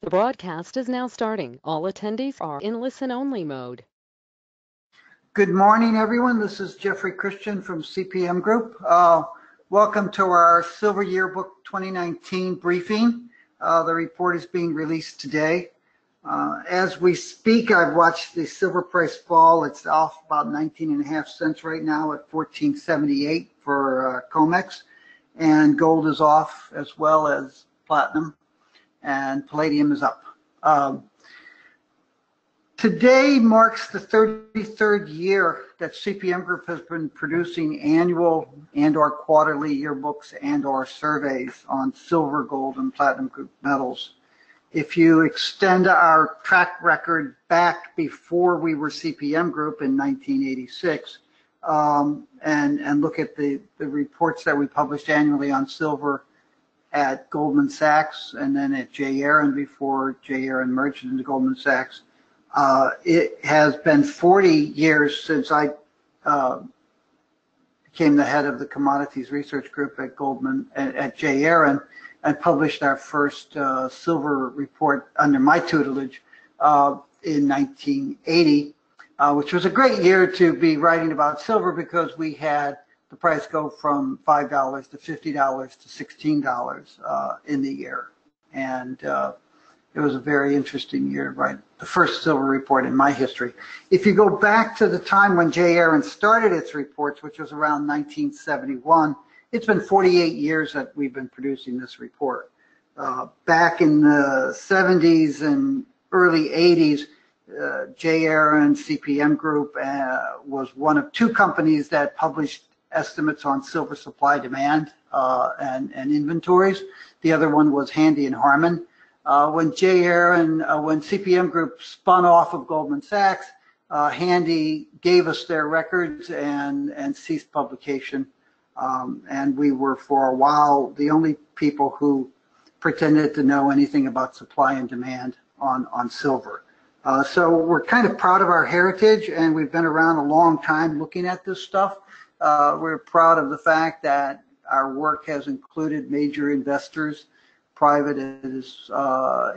The broadcast is now starting. All attendees are in listen-only mode. Good morning, everyone. This is Jeffrey Christian from CPM Group. Welcome to our Silver Yearbook 2019 briefing. The report is being released today. As we speak, I've watched the silver price fall. It's off about 19.5 cents right now at 14.78 for COMEX, and gold is off as well as platinum, and palladium is up. Today marks the 33rd year that CPM Group has been producing annual and/or quarterly yearbooks and/or surveys on silver, gold, and platinum group metals. If you extend our track record back before we were CPM Group in 1986, and look at the reports that we published annually on silver at Goldman Sachs and then at J. Aron before J. Aron merged into Goldman Sachs, it has been 40 years since I became the head of the Commodities Research Group at J. Aron, and published our first silver report under my tutelage in 1980, which was a great year to be writing about silver because we had the price go from $5 to $50 to $16 in the year. And it was a very interesting year to write the first silver report in my history. If you go back to the time when J. Aron started its reports, which was around 1971, it's been 48 years that we've been producing this report. Back in the 70s and early 80s, J. Aron CPM Group was one of two companies that published estimates on silver supply demand and inventories. The other one was Handy and Harman. When J. Aron, when CPM Group spun off of Goldman Sachs, Handy gave us their records and ceased publication. And we were, for a while, the only people who pretended to know anything about supply and demand on silver. So we're kind of proud of our heritage, and we've been around a long time looking at this stuff. We're proud of the fact that our work has included major investors, private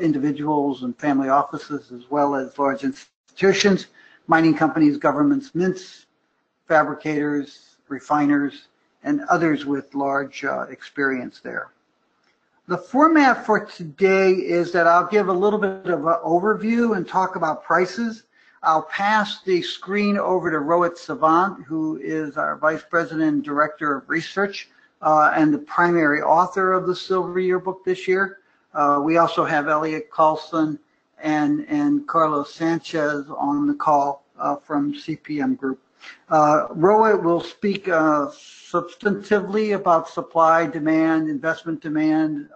individuals and family offices, as well as large institutions, mining companies, governments, mints, fabricators, refiners, and others with large experience there. The format for today is that I'll give a little bit of an overview and talk about prices. I'll pass the screen over to Rohit Savant, who is our Vice President and Director of Research and the primary author of the Silver Yearbook this year. We also have Elliot Carlson and Carlos Sanchez on the call from CPM Group. Rohit will speak substantively about supply, demand, investment demand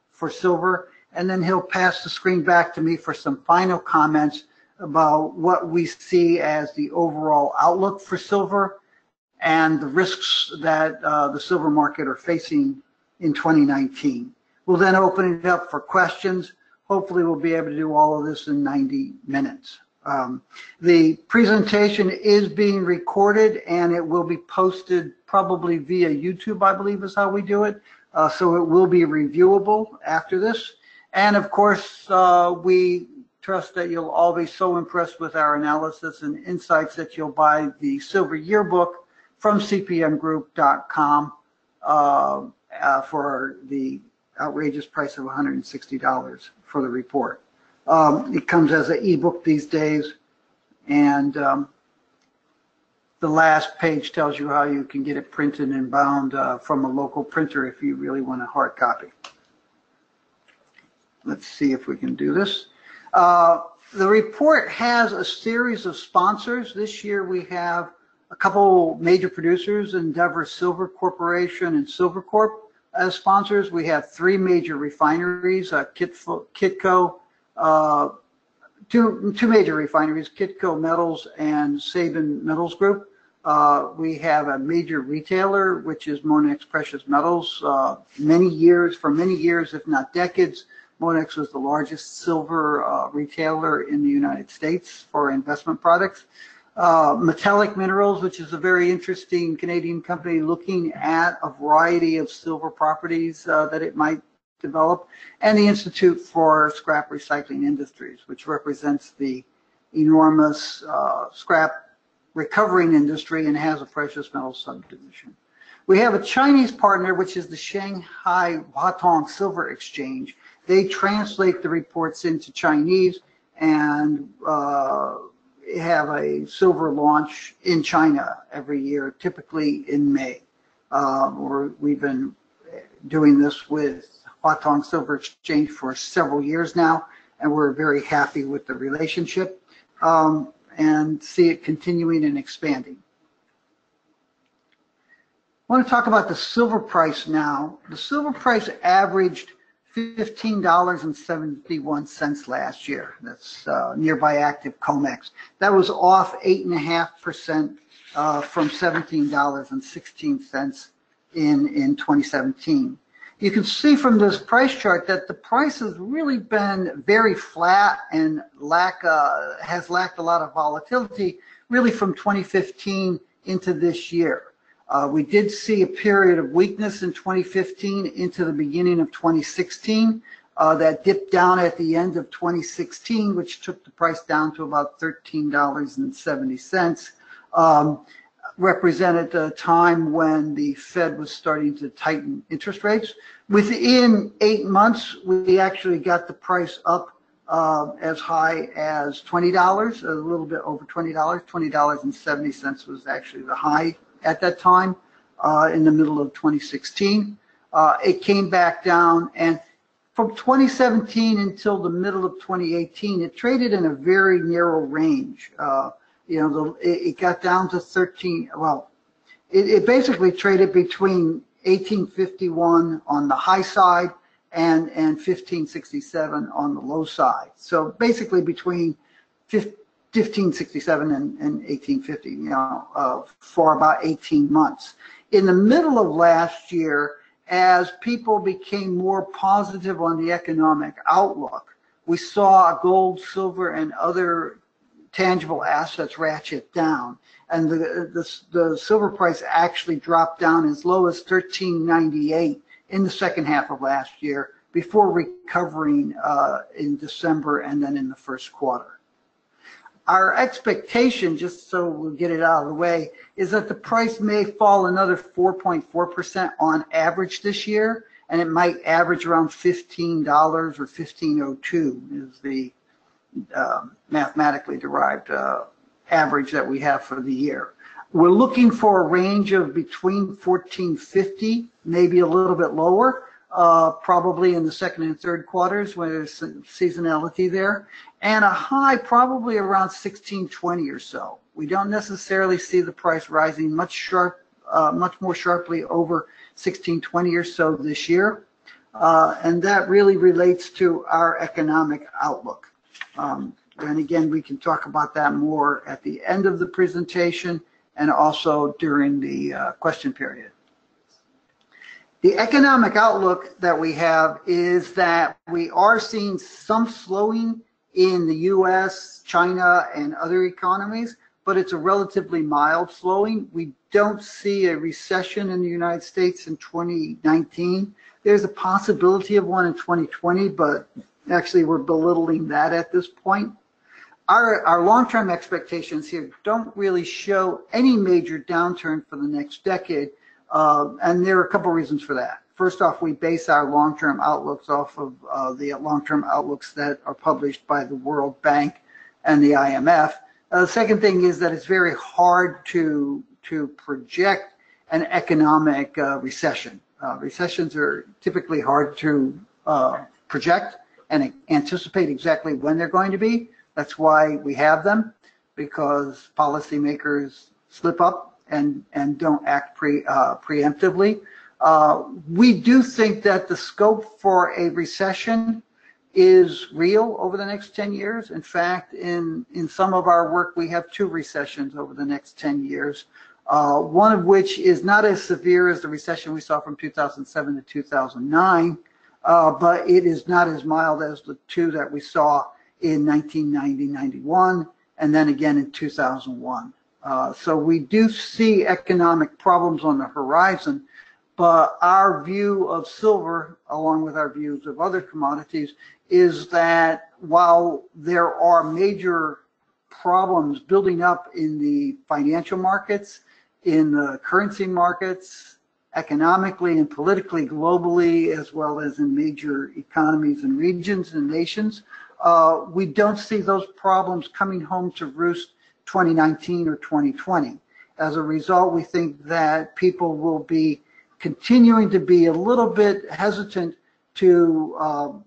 for silver, and then he'll pass the screen back to me for some final comments about what we see as the overall outlook for silver and the risks that the silver market are facing in 2019. We'll then open it up for questions. Hopefully we'll be able to do all of this in 90 minutes. The presentation is being recorded and it will be posted probably via YouTube, I believe is how we do it. So it will be reviewable after this. And of course, we trust that you'll all be so impressed with our analysis and insights that you'll buy the Silver Yearbook from cpmgroup.com for the outrageous price of $160 for the report. It comes as an ebook these days, and the last page tells you how you can get it printed and bound from a local printer if you really want a hard copy. Let's see if we can do this. The report has a series of sponsors. This year we have a couple major producers, Endeavor Silver Corporation and Silvercorp, as sponsors. We have three major refineries, Kitco, two major refineries, Kitco Metals and Sabin Metals Group. We have a major retailer, which is Monex Precious Metals. For many years, if not decades, Monex was the largest silver retailer in the United States for investment products. Metallic Minerals, which is a very interesting Canadian company looking at a variety of silver properties that it might developed, and the Institute for Scrap Recycling Industries, which represents the enormous scrap recovering industry and has a precious metal subdivision. We have a Chinese partner, which is the Shanghai Huatong Silver Exchange. They translate the reports into Chinese and have a silver launch in China every year, typically in May. We've been doing this with Huatong Silver Exchange for several years now, and we're very happy with the relationship and see it continuing and expanding. I want to talk about the silver price now. The silver price averaged $15.71 last year. That's nearby active COMEX. That was off 8.5% from $17.16 in 2017. You can see from this price chart that the price has really been very flat and has lacked a lot of volatility really from 2015 into this year. We did see a period of weakness in 2015 into the beginning of 2016 that dipped down at the end of 2016, which took the price down to about $13.70. Represented a time when the Fed was starting to tighten interest rates. Within 8 months, we actually got the price up as high as $20, a little bit over $20. $20.70 was actually the high at that time in the middle of 2016. It came back down, and from 2017 until the middle of 2018, it traded in a very narrow range. It got down to 13. Well, it basically traded between 1851 on the high side and 1567 on the low side. So basically between 1567 and 1850, for about 18 months. In the middle of last year, as people became more positive on the economic outlook, we saw gold, silver, and other tangible assets ratchet down, and the silver price actually dropped down as low as $13.98 in the second half of last year before recovering in December and then in the first quarter. Our expectation, just so we'll get it out of the way, is that the price may fall another 4.4% on average this year, and it might average around $15 or $15.02 is the mathematically derived average that we have for the year. We're looking for a range of between $14.50, maybe a little bit lower, probably in the second and third quarters when there's seasonality there, and a high probably around $16.20 or so. We don't necessarily see the price rising much more sharply over $16.20 or so this year, and that really relates to our economic outlook. And again, we can talk about that more at the end of the presentation and also during the question period. The economic outlook that we have is that we are seeing some slowing in the US, China, and other economies, but it's a relatively mild slowing. We don't see a recession in the United States in 2019. There's a possibility of one in 2020, but actually we're belittling that at this point. Our long-term expectations here don't really show any major downturn for the next decade, and there are a couple reasons for that. First off, we base our long-term outlooks off of the long-term outlooks that are published by the World Bank and the IMF. The second thing is that it's very hard to project an economic recession. Recessions are typically hard to project and anticipate exactly when they're going to be. That's why we have them, because policymakers slip up and don't act preemptively. We do think that the scope for a recession is real over the next 10 years. In fact, in some of our work, we have 2 recessions over the next 10 years, one of which is not as severe as the recession we saw from 2007 to 2009, but it is not as mild as the 2 that we saw in 1990-91, and then again in 2001. So we do see economic problems on the horizon, But our view of silver, along with our views of other commodities, is that while there are major problems building up in the financial markets, in the currency markets, economically and politically globally, as well as in major economies and regions and nations, we don't see those problems coming home to roost 2019 or 2020. As a result, we think that people will be continuing to be a little bit hesitant to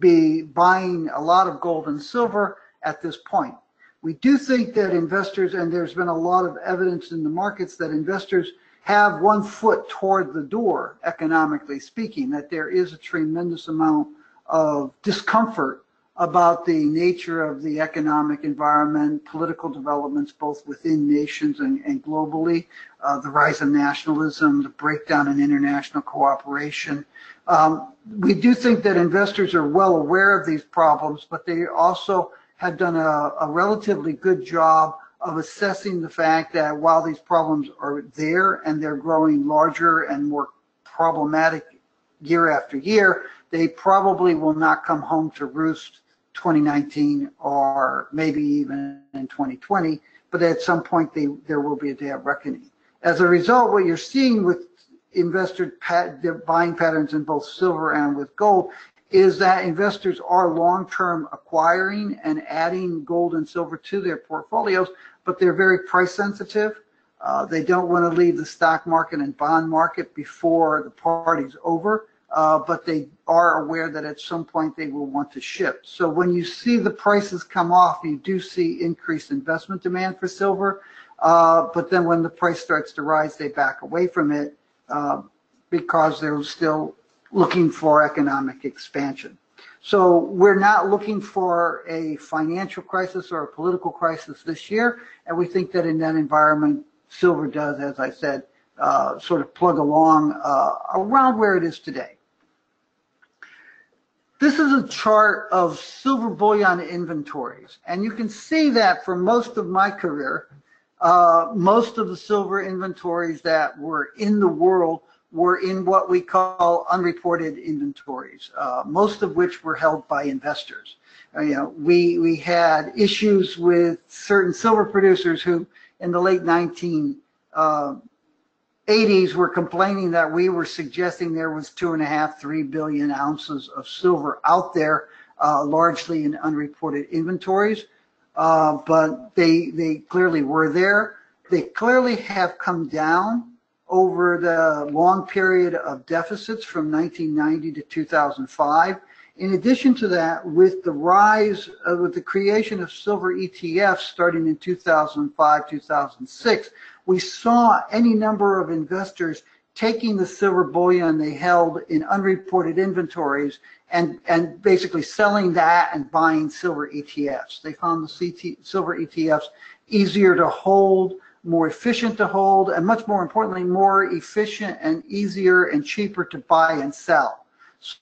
be buying a lot of gold and silver at this point. We do think that investors, and there's been a lot of evidence in the markets that investors have one foot toward the door, economically speaking, that there is a tremendous amount of discomfort about the nature of the economic environment, political developments both within nations and globally, the rise of nationalism, the breakdown in international cooperation. We do think that investors are well aware of these problems, but they also have done a relatively good job of assessing the fact that while these problems are there and they're growing larger and more problematic year after year, they probably will not come home to roost 2019 or maybe even in 2020, but at some point there will be a day of reckoning. As a result, what you're seeing with investor buying patterns in both silver and with gold is that investors are long-term acquiring and adding gold and silver to their portfolios, but they're very price sensitive. They don't want to leave the stock market and bond market before the party's over, but they are aware that at some point they will want to shift. So when you see the prices come off, you do see increased investment demand for silver, but then when the price starts to rise, they back away from it because they're still looking for economic expansion. So we're not looking for a financial crisis or a political crisis this year, and we think that in that environment, silver does, as I said, sort of plug along around where it is today. This is a chart of silver bullion inventories, and you can see that for most of my career, most of the silver inventories that were in the world were in what we call unreported inventories, most of which were held by investors. We had issues with certain silver producers who in the late 1980s were complaining that we were suggesting there was 2.5, 3 billion ounces of silver out there, largely in unreported inventories. But they clearly were there. They clearly have come down over the long period of deficits from 1990 to 2005. In addition to that, with the rise, with the creation of silver ETFs starting in 2005, 2006, we saw any number of investors taking the silver bullion they held in unreported inventories and basically selling that and buying silver ETFs. They found the silver ETFs easier to hold, more efficient to hold, and much more importantly, more efficient and easier and cheaper to buy and sell.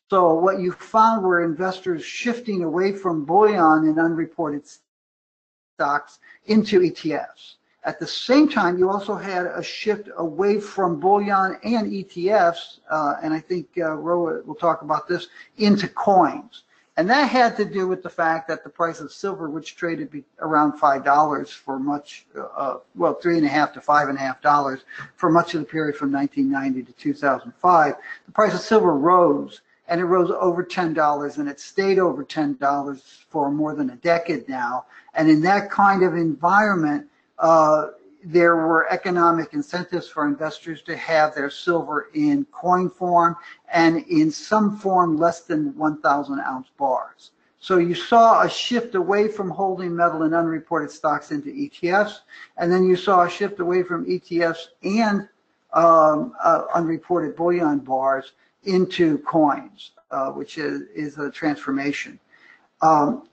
So what you found were investors shifting away from bullion and unreported stocks into ETFs. At the same time, you also had a shift away from bullion and ETFs, and I think Roa will talk about this, into coins. And that had to do with the fact that the price of silver, which traded around $5 for much, well, $3.50 to $5.50 for much of the period from 1990 to 2005, the price of silver rose, and it rose over $10, and it stayed over $10 for more than a decade now. And in that kind of environment, there were economic incentives for investors to have their silver in coin form and in some form less than 1,000 ounce bars. So you saw a shift away from holding metal and unreported stocks into ETFs, and then you saw a shift away from ETFs and unreported bullion bars into coins, which is a transformation.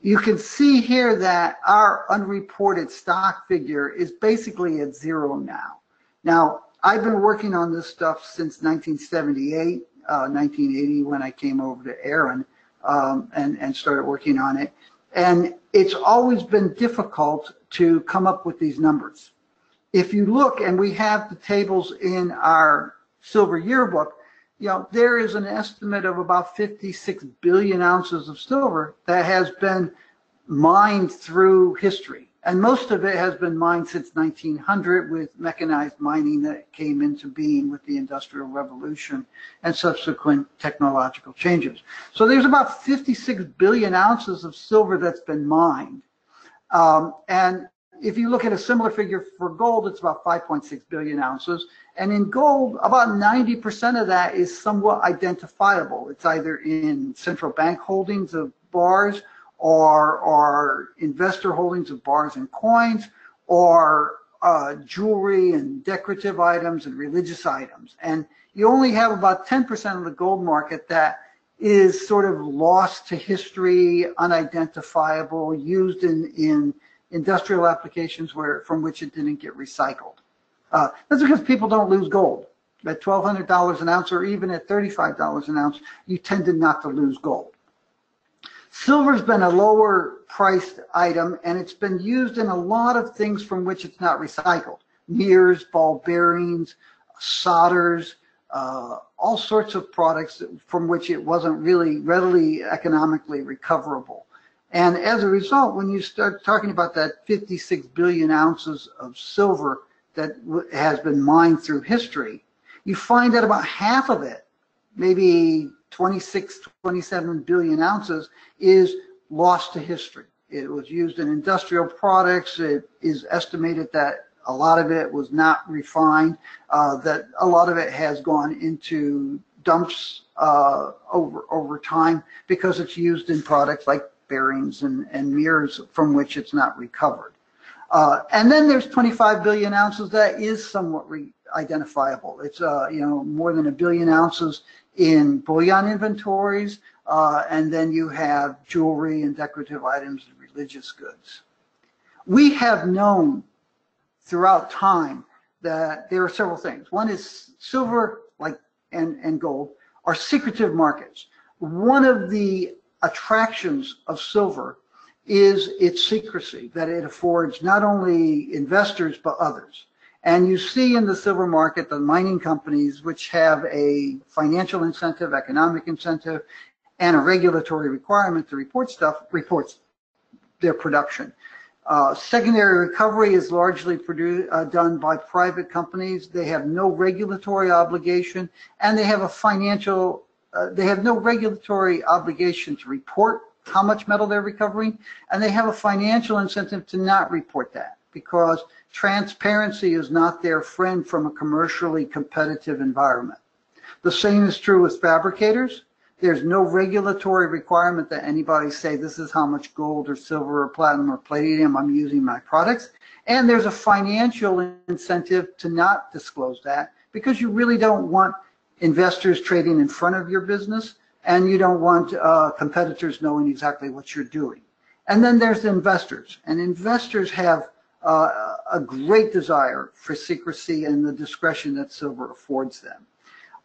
You can see here that our unreported stock figure is basically at zero now. Now, I've been working on this stuff since 1978, 1980 when I came over to Aaron and started working on it. And it's always been difficult to come up with these numbers. if you look, and we have the tables in our silver yearbook, there is an estimate of about 56 billion ounces of silver that has been mined through history. And most of it has been mined since 1900 with mechanized mining that came into being with the Industrial Revolution and subsequent technological changes. So there's about 56 billion ounces of silver that's been mined. And if you look at a similar figure for gold, it's about 5.6 billion ounces. And in gold, about 90% of that is somewhat identifiable. It's either in central bank holdings of bars, or investor holdings of bars and coins, or jewelry and decorative items and religious items. And you only have about 10% of the gold market that is sort of lost to history, unidentifiable, used in industrial applications from which it didn't get recycled. That's because people don't lose gold. At $1,200 an ounce or even at $35 an ounce, you tended not to lose gold. Silver's been a lower priced item, and it's been used in a lot of things from which it's not recycled. Mirrors, ball bearings, solders, all sorts of products from which it wasn't really readily economically recoverable. And as a result, when you start talking about that 56 billion ounces of silver that has been mined through history, you find that about half of it, maybe 26, 27 billion ounces, is lost to history. It was used in industrial products. It is estimated that a lot of it was not refined, that a lot of it has gone into dumps over time because it's used in products like bearings and mirrors from which it's not recovered. And then there's 25 billion ounces that is somewhat identifiable. It's more than 1 billion ounces in bullion inventories, and then you have jewelry and decorative items and religious goods. We have known throughout time that there are several things. One is silver, and gold, are secretive markets. One of the attractions of silver is its secrecy, that it affords not only investors but others. And you see in the silver market the mining companies which have a financial incentive, economic incentive, and a regulatory requirement to reports their production. Secondary recovery is largely done by private companies. They have no regulatory obligation, and they have they have no regulatory obligation to report how much metal they're recovering, and they have a financial incentive to not report that, because transparency is not their friend from a commercially competitive environment. The same is true with fabricators. There's no regulatory requirement that anybody say this is how much gold or silver or platinum or palladium I'm using in my products. And there's a financial incentive to not disclose that, because you really don't want investors trading in front of your business, and you don't want competitors knowing exactly what you're doing. And then there's the investors, and investors have a great desire for secrecy and the discretion that silver affords them.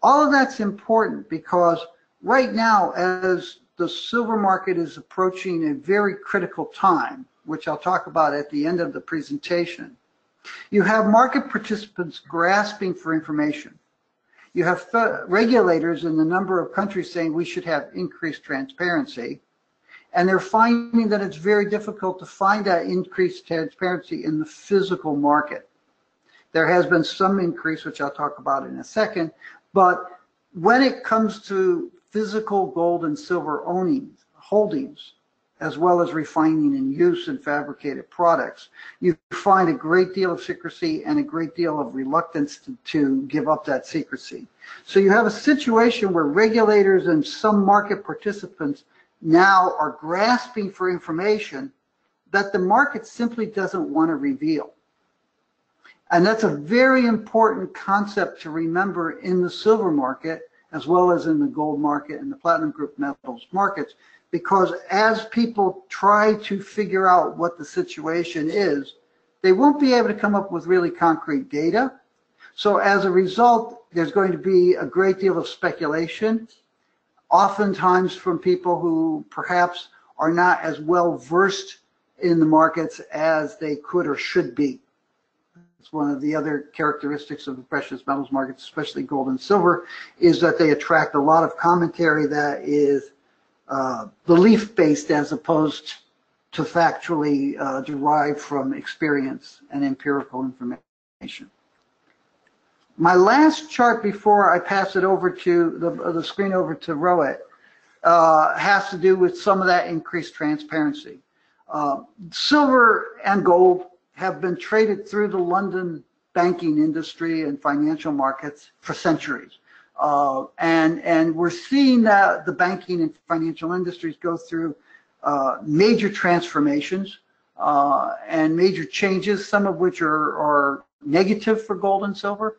All of that's important because right now, as the silver market is approaching a very critical time, which I'll talk about at the end of the presentation, you have market participants grasping for information. You have regulators in a number of countries saying we should have increased transparency, and they're finding that it's very difficult to find that increased transparency in the physical market. There has been some increase, which I'll talk about in a second, but when it comes to physical gold and silver holdings, as well as refining and use in fabricated products, you find a great deal of secrecy and a great deal of reluctance to give up that secrecy. So you have a situation where regulators and some market participants now are grasping for information that the market simply doesn't want to reveal. And that's a very important concept to remember in the silver market, as well as in the gold market and the platinum group metals markets, because as people try to figure out what the situation is, they won't be able to come up with really concrete data. So as a result, there's going to be a great deal of speculation, oftentimes from people who perhaps are not as well versed in the markets as they could or should be. It's one of the other characteristics of the precious metals markets, especially gold and silver, is that they attract a lot of commentary that is belief-based as opposed to factually derived from experience and empirical information. My last chart before I pass it over to the screen over to Rohit has to do with some of that increased transparency. Silver and gold have been traded through the London banking industry and financial markets for centuries. And we're seeing that the banking and financial industries go through major transformations and major changes, some of which are negative for gold and silver.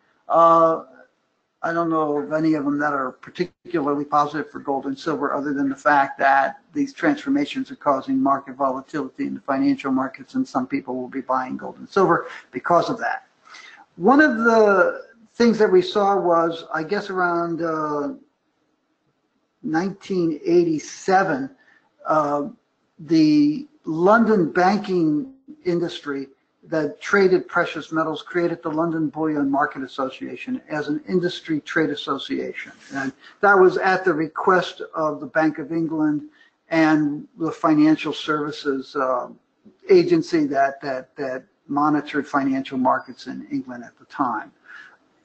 I don't know of any of them that are particularly positive for gold and silver, other than the fact that these transformations are causing market volatility in the financial markets, and some people will be buying gold and silver because of that. One of the things that we saw was, I guess, around 1987, the London banking industry that traded precious metals created the London Bullion Market Association as an industry trade association. And that was at the request of the Bank of England and the financial services agency that monitored financial markets in England at the time.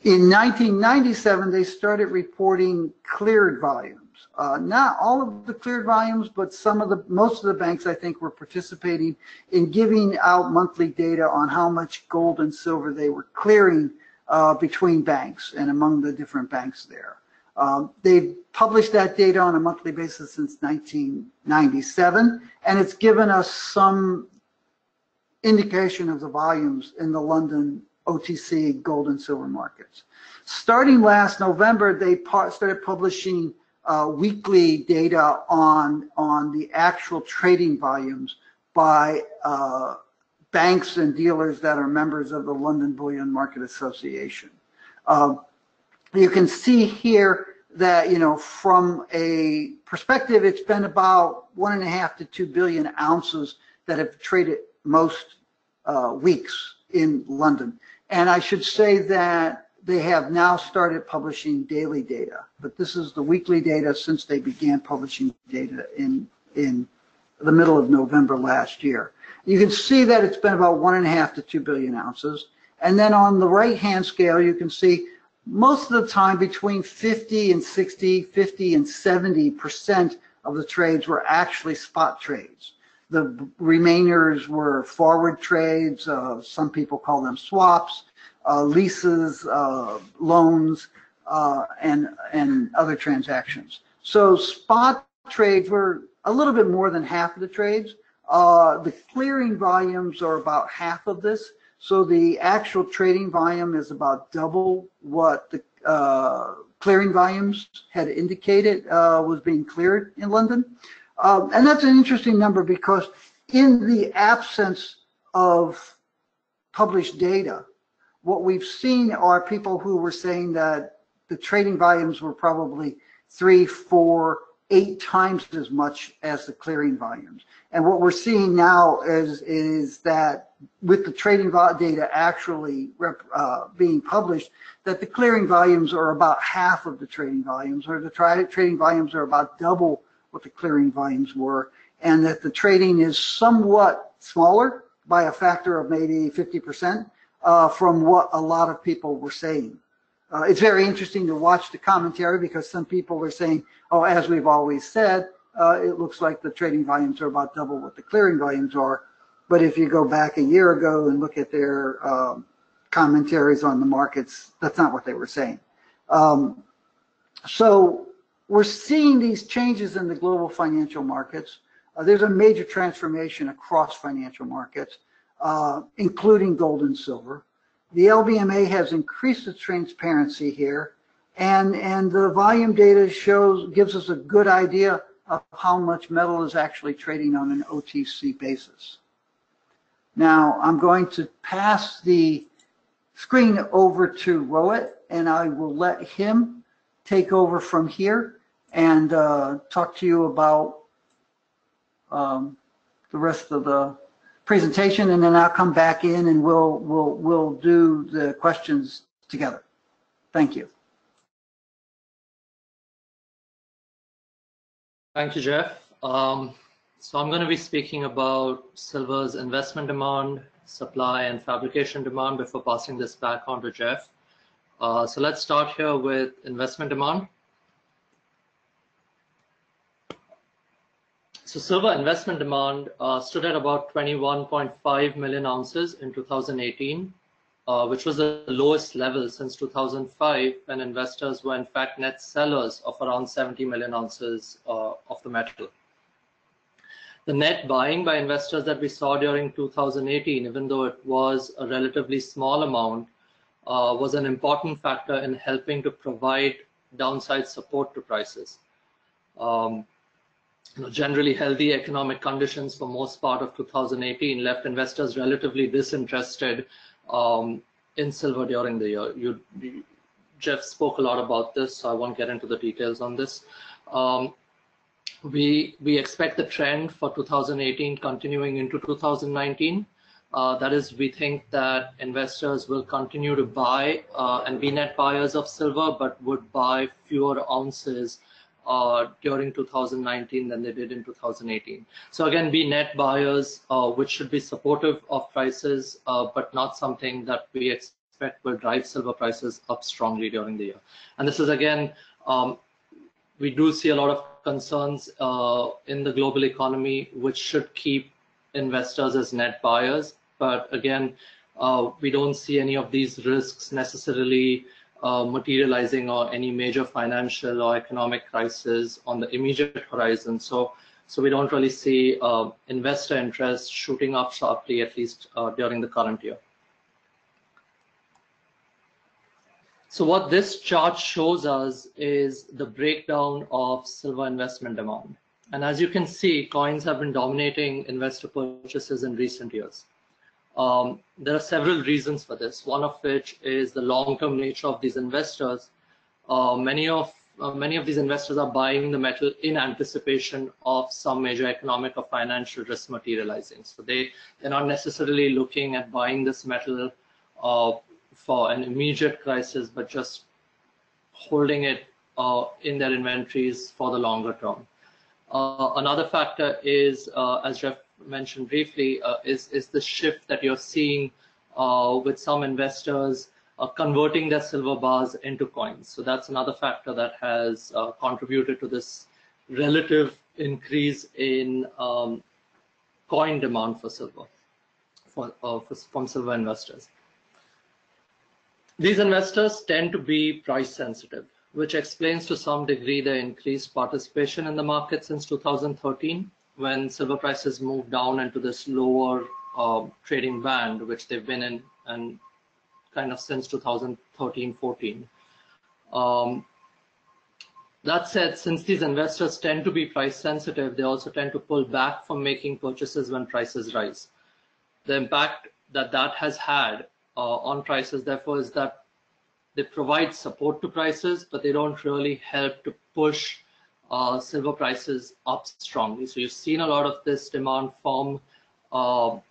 In 1997, they started reporting cleared volumes. Not all of the cleared volumes, but most of the banks, I think, were participating in giving out monthly data on how much gold and silver they were clearing between banks and among the different banks there. They've published that data on a monthly basis since 1997, and it's given us some indication of the volumes in the London OTC gold and silver markets. Starting last November, they started publishing weekly data on the actual trading volumes by banks and dealers that are members of the London Bullion Market Association. You can see here that, from a perspective, it's been about 1.5 to 2 billion ounces that have traded most weeks in London. And I should say that they have now started publishing daily data, but this is the weekly data since they began publishing data in the middle of November last year. You can see that it's been about 1.5 to 2 billion ounces. And then on the right-hand scale, you can see most of the time between 50 and 60, 50 and 70% of the trades were actually spot trades. The remainers were forward trades. Some people call them swaps, leases, loans, and other transactions. So spot trades were a little bit more than half of the trades. The clearing volumes are about half of this. So the actual trading volume is about double what the clearing volumes had indicated was being cleared in London. And that's an interesting number because in the absence of published data, what we've seen are people who were saying that the trading volumes were probably 3, 4, 8 times as much as the clearing volumes. And what we're seeing now is that with the trading data actually being published, that the clearing volumes are about half of the trading volumes, or the trading volumes are about double what the clearing volumes were, and that the trading is somewhat smaller by a factor of maybe 50% from what a lot of people were saying. It's very interesting to watch the commentary because some people are saying, oh, as we've always said, it looks like the trading volumes are about double what the clearing volumes are. But if you go back a year ago and look at their commentaries on the markets, that's not what they were saying. So we're seeing these changes in the global financial markets. There's a major transformation across financial markets, including gold and silver. The LBMA has increased its transparency here, and the volume data gives us a good idea of how much metal is actually trading on an OTC basis. Now, I'm going to pass the screen over to Rohit, and I will let him take over from here and talk to you about the rest of the presentation, and then I'll come back in and we'll do the questions together. Thank you. Thank you, Jeff. So I'm going to be speaking about silver's investment demand, supply, and fabrication demand before passing this back on to Jeff. So let's start here with investment demand. So silver investment demand stood at about 21.5 million ounces in 2018, which was the lowest level since 2005, when investors were in fact net sellers of around 70 million ounces of the metal. The net buying by investors that we saw during 2018, even though it was a relatively small amount, was an important factor in helping to provide downside support to prices. Generally healthy economic conditions for most part of 2018 left investors relatively disinterested in silver during the year. Jeff spoke a lot about this, so I won't get into the details on this. We expect the trend for 2018 continuing into 2019. That is, we think that investors will continue to buy and be net buyers of silver, but would buy fewer ounces during 2019 than they did in 2018. So again, be net buyers, which should be supportive of prices, but not something that we expect will drive silver prices up strongly during the year. And this is again, we do see a lot of concerns in the global economy, which should keep investors as net buyers. But again, we don't see any of these risks necessarily materializing or any major financial or economic crisis on the immediate horizon. So we don't really see investor interest shooting up sharply, at least during the current year. So what this chart shows us is the breakdown of silver investment demand. And as you can see, coins have been dominating investor purchases in recent years. There are several reasons for this, one of which is the long-term nature of these investors. Many of these investors are buying the metal in anticipation of some major economic or financial risk materializing. So they're not necessarily looking at buying this metal for an immediate crisis, but just holding it in their inventories for the longer term. Another factor is, as Jeff mentioned briefly, is the shift that you're seeing with some investors converting their silver bars into coins. So that's another factor that has contributed to this relative increase in coin demand for silver from silver investors. These investors tend to be price sensitive, which explains to some degree the increased participation in the market since 2013, when silver prices moved down into this lower trading band, which they've been in and kind of since 2013-14. That said, since these investors tend to be price sensitive, they also tend to pull back from making purchases when prices rise. The impact that has had on prices, therefore, is that they provide support to prices, but they don't really help to push silver prices up strongly. So you've seen a lot of this demand from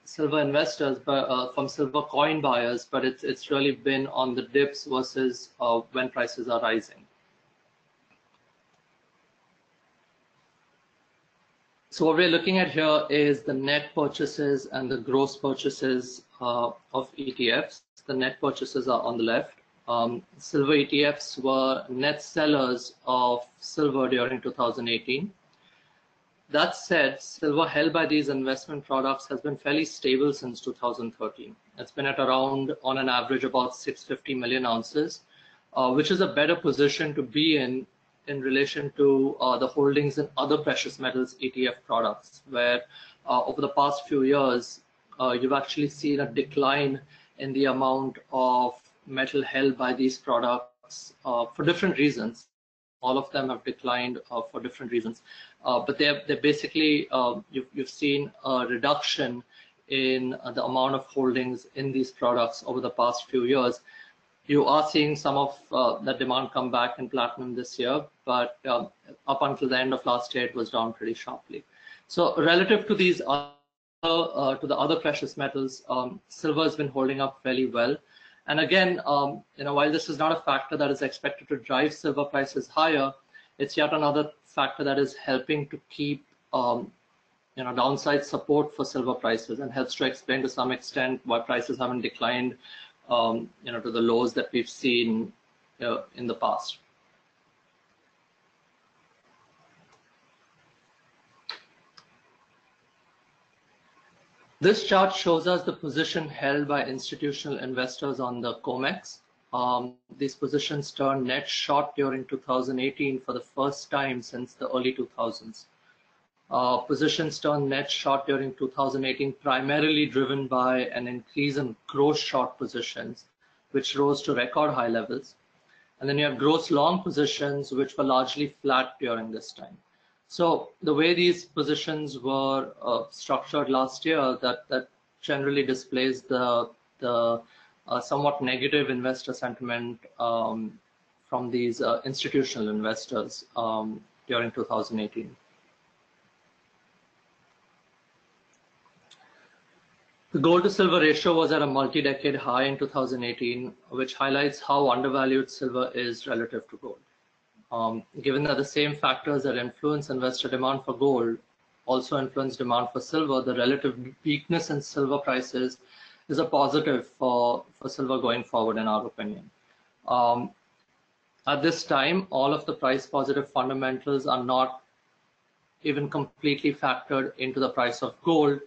silver investors, but from silver coin buyers, but it's really been on the dips versus when prices are rising. So what we're looking at here is the net purchases and the gross purchases of ETFs. The net purchases are on the left. Silver ETFs were net sellers of silver during 2018. That said, silver held by these investment products has been fairly stable since 2013. It's been at around, on an average, about 650 million ounces, which is a better position to be in relation to the holdings in other precious metals ETF products, where over the past few years, you've actually seen a decline in the amount of metal held by these products for different reasons. All of them have declined for different reasons, but they're basically, you've seen a reduction in the amount of holdings in these products over the past few years. You are seeing some of that demand come back in platinum this year, but up until the end of last year, it was down pretty sharply. So relative to these to the other precious metals, silver has been holding up fairly well. And again, while this is not a factor that is expected to drive silver prices higher, it's yet another factor that is helping to keep downside support for silver prices, and helps to explain to some extent why prices haven't declined to the lows that we've seen in the past. This chart shows us the position held by institutional investors on the COMEX. These positions turned net short during 2018 for the first time since the early 2000s. Positions turned net short during 2018, primarily driven by an increase in gross short positions, which rose to record high levels. And then you have gross long positions, which were largely flat during this time. So the way these positions were structured last year, that generally displays the somewhat negative investor sentiment from these institutional investors during 2018. The gold to silver ratio was at a multi-decade high in 2018, which highlights how undervalued silver is relative to gold. Given that the same factors that influence investor demand for gold also influence demand for silver, the relative weakness in silver prices is a positive for silver going forward, in our opinion. At this time, all of the price positive fundamentals are not even completely factored into the price of gold,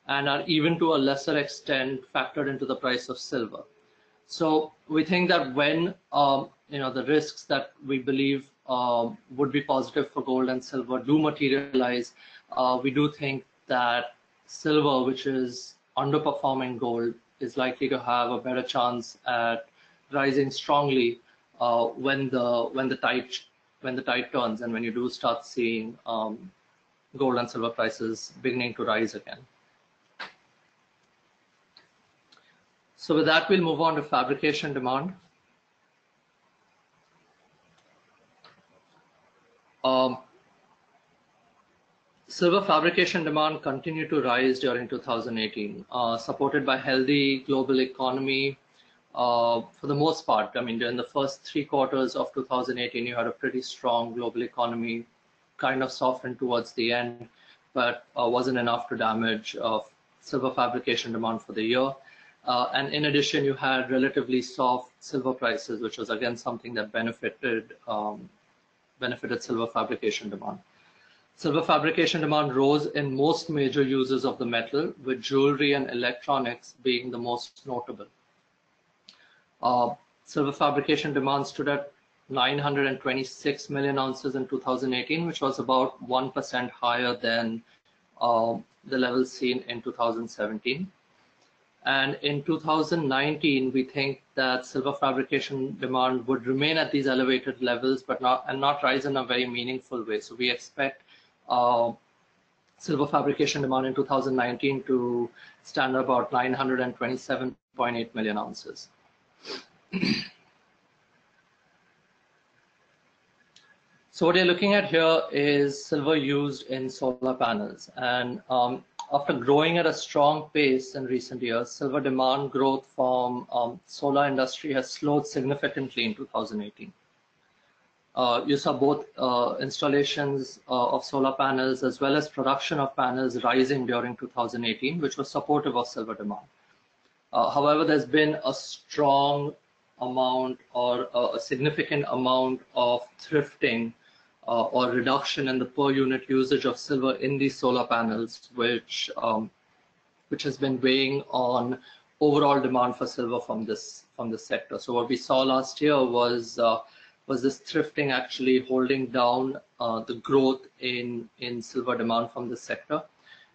and are even to a lesser extent factored into the price of silver. So we think that when the risks that we believe would be positive for gold and silver do materialize, we do think that silver, which is underperforming gold, is likely to have a better chance at rising strongly when the tide turns, and when you do start seeing gold and silver prices beginning to rise again. So with that, we'll move on to fabrication demand. Silver fabrication demand continued to rise during 2018, supported by healthy global economy. For the most part, I mean, during the first 3 quarters of 2018, you had a pretty strong global economy, kind of softened towards the end, but wasn't enough to damage silver fabrication demand for the year. And in addition, you had relatively soft silver prices, which was again something that benefited silver fabrication demand. Silver fabrication demand rose in most major uses of the metal, with jewelry and electronics being the most notable. Silver fabrication demand stood at 926 million ounces in 2018, which was about 1% higher than the levels seen in 2017. And in 2019, we think that silver fabrication demand would remain at these elevated levels, but not rise in a very meaningful way. So we expect silver fabrication demand in 2019 to stand at about 927.8 million ounces. So what you're looking at here is silver used in solar panels, and after growing at a strong pace in recent years, silver demand growth from solar industry has slowed significantly in 2018. You saw both installations of solar panels as well as production of panels rising during 2018, which was supportive of silver demand. However, there's been a strong amount or a significant amount of thrifting or reduction in the per unit usage of silver in these solar panels, which has been weighing on overall demand for silver from this sector. So what we saw last year was this thrifting actually holding down the growth in silver demand from this sector,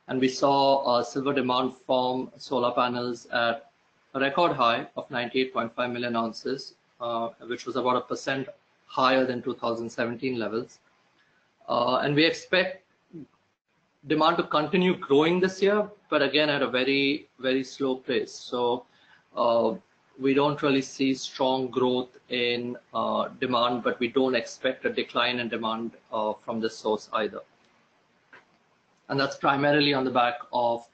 and we saw silver demand from solar panels at a record high of 98.5 million ounces, which was about 1% higher than 2017 levels. And we expect demand to continue growing this year, but again at a very, very slow pace. So we don't really see strong growth in demand, but we don't expect a decline in demand from this source either. And that's primarily on the back of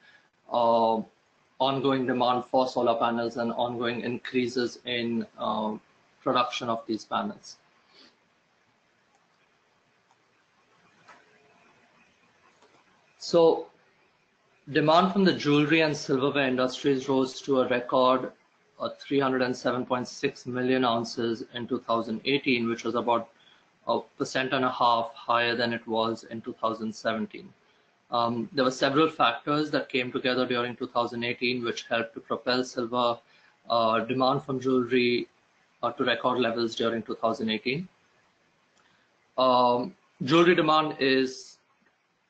ongoing demand for solar panels and ongoing increases in production of these panels. So demand from the jewelry and silverware industries rose to a record 307.6 million ounces in 2018, which was about 1.5% higher than it was in 2017. There were several factors that came together during 2018 which helped to propel silver demand from jewelry to record levels during 2018. Jewelry demand is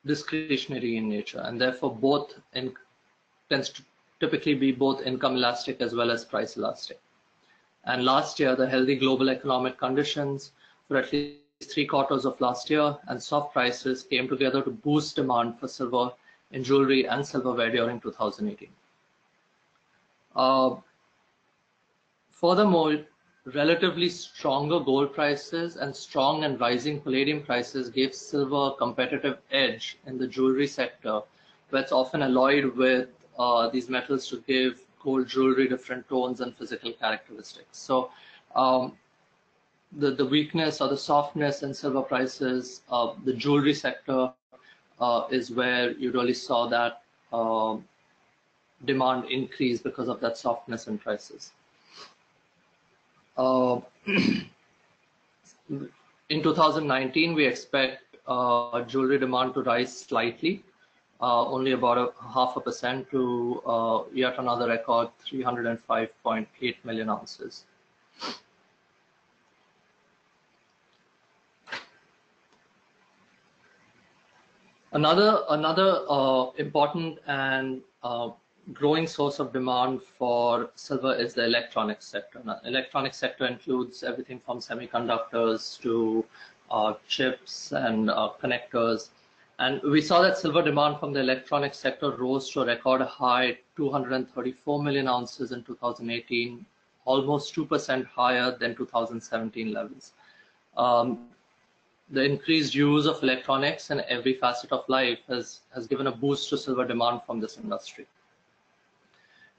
discretionary in nature, and therefore tends to typically be both income elastic as well as price elastic. And last year, the healthy global economic conditions for at least 3/4 of last year and soft prices came together to boost demand for silver in jewelry and silverware during 2018. Furthermore, relatively stronger gold prices and strong and rising palladium prices gave silver a competitive edge in the jewelry sector, where it's often alloyed with these metals to give gold jewelry different tones and physical characteristics. So the weakness or the softness in silver prices, the jewelry sector is where you really saw that demand increase because of that softness in prices. In 2019, we expect jewelry demand to rise slightly, only about 0.5% to yet another record 305.8 million ounces. Another important and growing source of demand for silver is the electronics sector. Now, electronics sector includes everything from semiconductors to chips and connectors. And we saw that silver demand from the electronics sector rose to a record high 234 million ounces in 2018, almost 2% higher than 2017 levels. The increased use of electronics in every facet of life has given a boost to silver demand from this industry.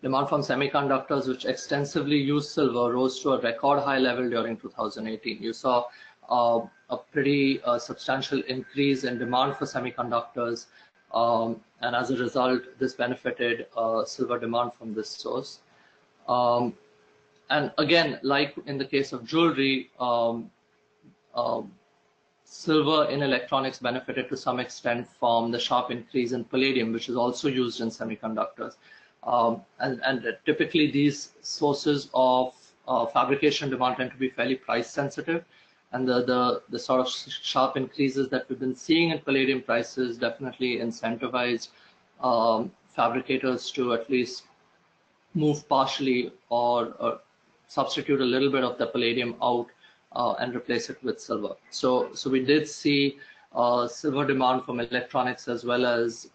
Demand from semiconductors, which extensively use silver, rose to a record high level during 2018. You saw a pretty substantial increase in demand for semiconductors, and as a result, this benefited silver demand from this source. And again, like in the case of jewelry, silver in electronics benefited to some extent from the sharp increase in palladium, which is also used in semiconductors. And typically these sources of fabrication demand tend to be fairly price sensitive, and the sort of sharp increases that we've been seeing in palladium prices definitely incentivized fabricators to at least move partially or substitute a little bit of the palladium out and replace it with silver. So we did see silver demand from electronics as well as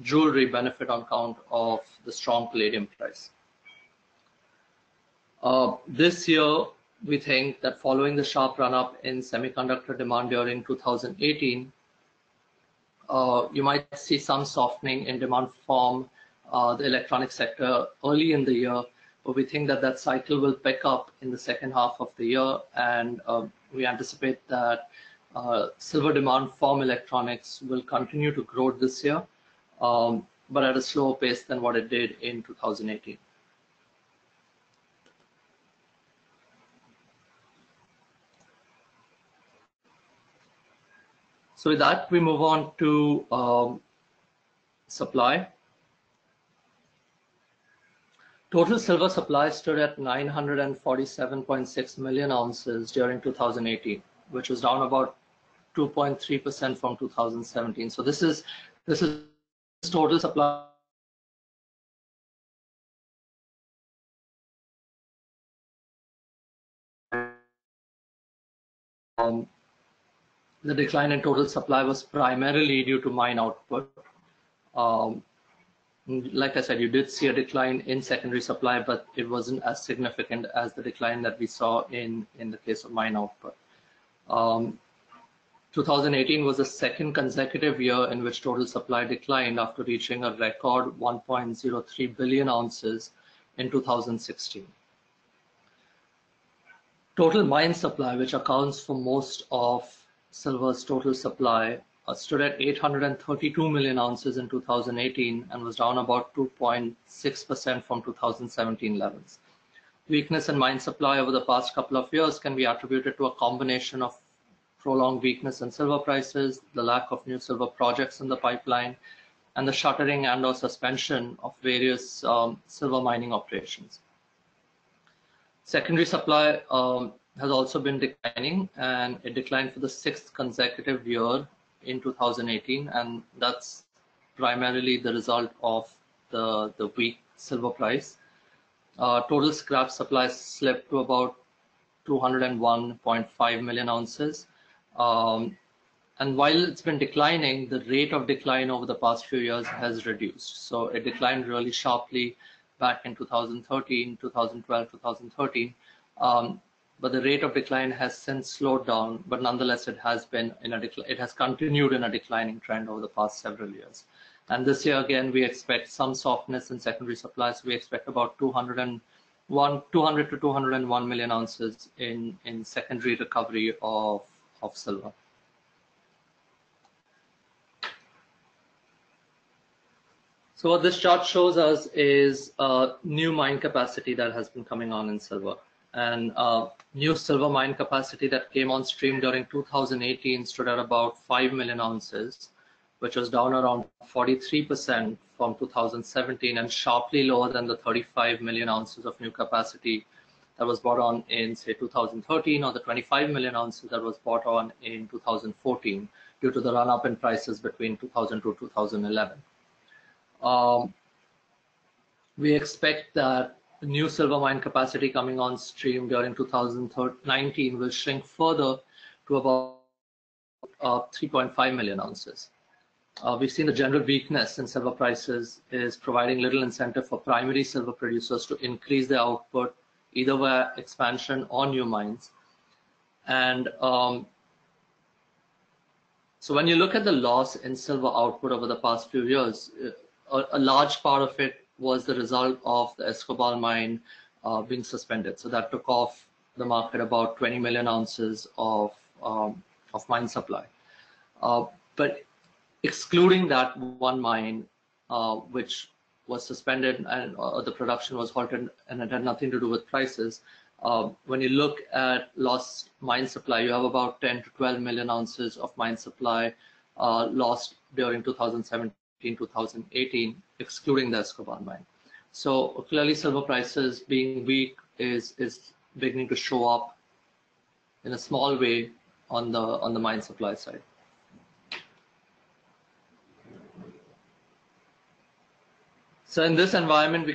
jewelry benefit on account of the strong palladium price. This year, we think that following the sharp run-up in semiconductor demand during 2018, you might see some softening in demand from the electronic sector early in the year, but we think that that cycle will pick up in the second half of the year, and we anticipate that silver demand from electronics will continue to grow this year, but at a slower pace than what it did in 2018. So with that, we move on to supply. Total silver supply stood at 947.6 million ounces during 2018, which was down about 2.3% from 2017. So this is total supply. The decline in total supply was primarily due to mine output. Like I said, you did see a decline in secondary supply, but it wasn't as significant as the decline that we saw in the case of mine output. 2018 was the second consecutive year in which total supply declined after reaching a record 1.03 billion ounces in 2016. Total mine supply, which accounts for most of silver's total supply, stood at 832 million ounces in 2018 and was down about 2.6% from 2017 levels. Weakness in mine supply over the past couple of years can be attributed to a combination of prolonged weakness in silver prices, the lack of new silver projects in the pipeline, and the shuttering and/or suspension of various silver mining operations. Secondary supply has also been declining, and it declined for the sixth consecutive year in 2018, and that's primarily the result of the weak silver price. Total scrap supply slipped to about 201.5 million ounces. And while it's been declining, the rate of decline over the past few years has reduced. So it declined really sharply back in 2013, 2012, 2013. But the rate of decline has since slowed down, but nonetheless it has continued in a declining trend over the past several years. And this year again, we expect some softness in secondary supplies. We expect about 200 to 201 million ounces in secondary recovery of silver. So what this chart shows us is new mine capacity that has been coming on in silver. And new silver mine capacity that came on stream during 2018 stood at about 5 million ounces, which was down around 43% from 2017 and sharply lower than the 35 million ounces of new capacity that was brought on in, say, 2013, or the 25 million ounces that was brought on in 2014 due to the run-up in prices between 2002 to 2011. We expect that new silver mine capacity coming on stream during 2019 will shrink further to about 3.5 million ounces. We've seen the general weakness in silver prices is providing little incentive for primary silver producers to increase their output either via expansion or new mines. And so when you look at the loss in silver output over the past few years, a large part of it was the result of the Escobal mine being suspended. So that took off the market about 20 million ounces of mine supply. But excluding that one mine, which was suspended and the production was halted, and it had nothing to do with prices. When you look at lost mine supply, you have about 10 to 12 million ounces of mine supply lost during 2017, 2018, excluding the Escobal mine. So clearly silver prices being weak is beginning to show up in a small way on the mine supply side. So in this environment,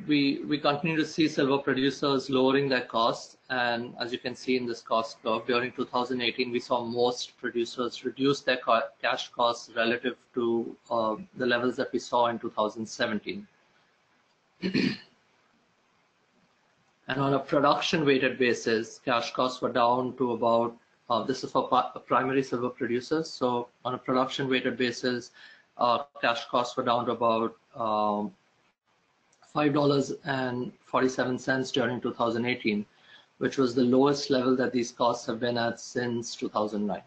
we continue to see silver producers lowering their costs, and as you can see in this cost curve, during 2018, we saw most producers reduce their cash costs relative to the levels that we saw in 2017. And on a production-weighted basis, cash costs were down to about, this is for primary silver producers, so on a production-weighted basis, cash costs were down to about $5.47 during 2018, which was the lowest level that these costs have been at since 2009.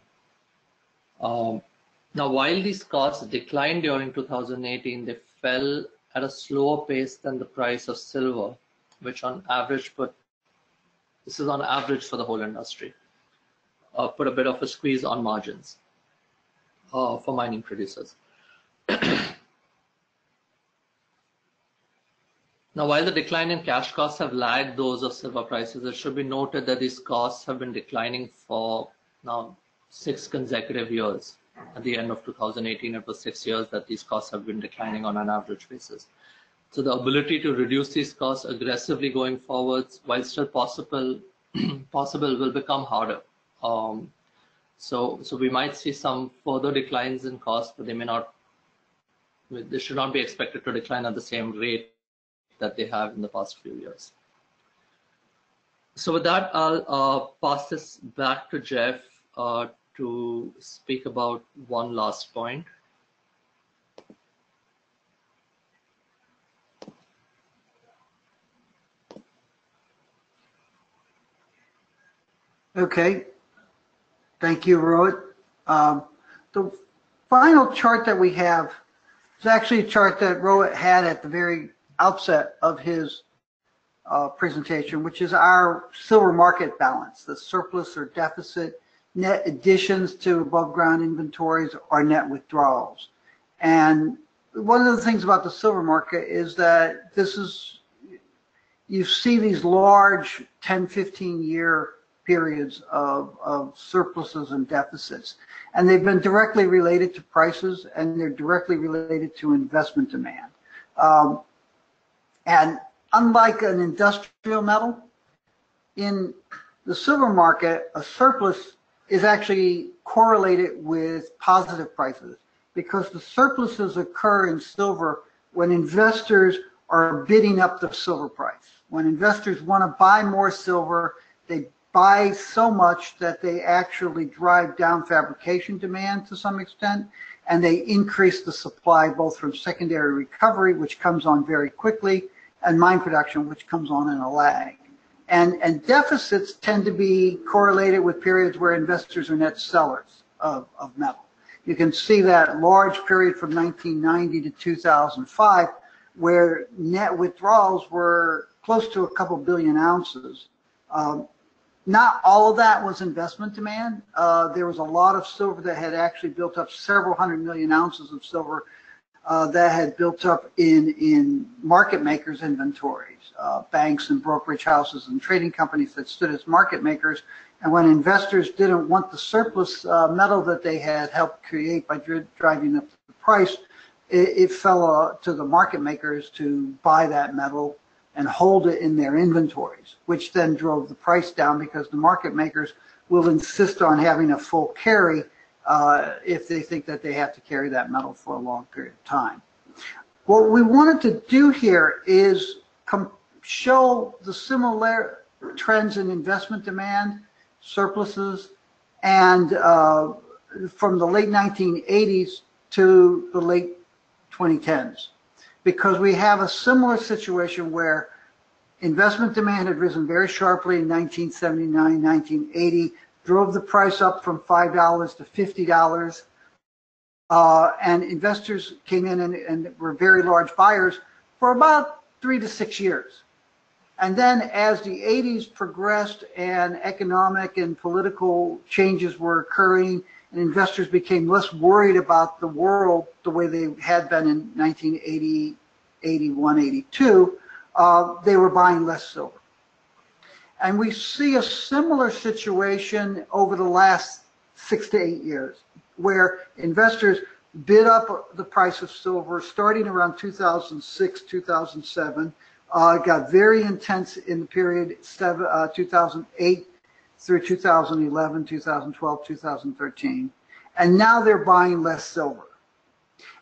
Now, while these costs declined during 2018, they fell at a slower pace than the price of silver, which on average this is on average for the whole industry, put a bit of a squeeze on margins for mining producers. Now, while the decline in cash costs have lagged those of silver prices, it should be noted that these costs have been declining for now 6 consecutive years. At the end of 2018, it was 6 years that these costs have been declining on an average basis. So the ability to reduce these costs aggressively going forwards, while still possible, will become harder. So we might see some further declines in costs, but they should not be expected to decline at the same rate that they have in the past few years. So with that, I'll pass this back to Jeff to to speak about one last point. Okay, thank you, Rohit. The final chart that we have is actually a chart that Rohit had at the very outset of his presentation, which is our silver market balance, the surplus or deficit, net additions to above ground inventories, or net withdrawals. And one of the things about the silver market is that you see these large 10, 15-year periods of surpluses and deficits. And they've been directly related to prices, and they're directly related to investment demand. And unlike an industrial metal, in the silver market, a surplus is actually correlated with positive prices, because the surpluses occur in silver when investors are bidding up the silver price. When investors want to buy more silver, they buy so much that they actually drive down fabrication demand to some extent, and they increase the supply both from secondary recovery, which comes on very quickly, and mine production, which comes on in a lag. And deficits tend to be correlated with periods where investors are net sellers of metal. You can see that large period from 1990 to 2005, where net withdrawals were close to a couple billion ounces. Not all of that was investment demand. There was a lot of silver that had actually built up, several 100 million ounces of silver that had built up in market makers' inventories, banks and brokerage houses and trading companies that stood as market makers. And when investors didn't want the surplus metal that they had helped create by driving up the price, it fell to the market makers to buy that metal and hold it in their inventories, which then drove the price down, because the market makers will insist on having a full carry if they think that they have to carry that metal for a long period of time. What we wanted to do here is show the similar trends in investment demand, surpluses, and from the late 1980s to the late 2010s. Because we have a similar situation where investment demand had risen very sharply in 1979, 1980, drove the price up from $5 to $50, and investors came in and were very large buyers for about 3 to 6 years. And then as the 80s progressed and economic and political changes were occurring, and investors became less worried about the world the way they had been in 1980, 81, 82, they were buying less silver. And we see a similar situation over the last 6 to 8 years, where investors bid up the price of silver starting around 2006, 2007. It got very intense in the period 2008 through 2011, 2012, 2013. And now they're buying less silver.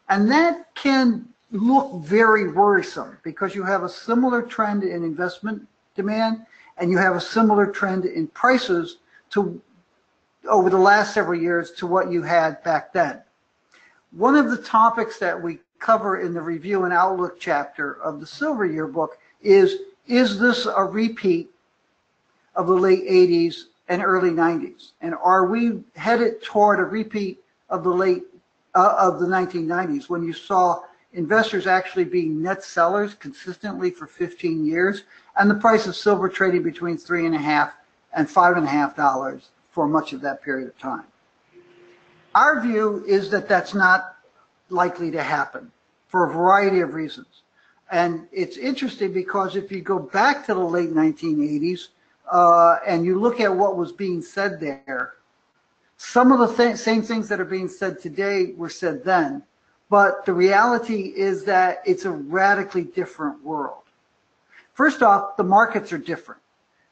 And that can look very worrisome, because you have a similar trend in investment demand, and you have a similar trend in prices over the last several years to what you had back then. One of the topics that we cover in the review and outlook chapter of the Silver Yearbook is this a repeat of the late 80s and early 90s? And are we headed toward a repeat of the of the 1990s, when you saw investors actually being net sellers consistently for 15 years, and the price of silver trading between $3.50 and $5.50 for much of that period of time? Our view is that that's not likely to happen for a variety of reasons. And it's interesting, because if you go back to the late 1980s and you look at what was being said there, some of the same things that are being said today were said then. But the reality is that it's a radically different world. First off, the markets are different.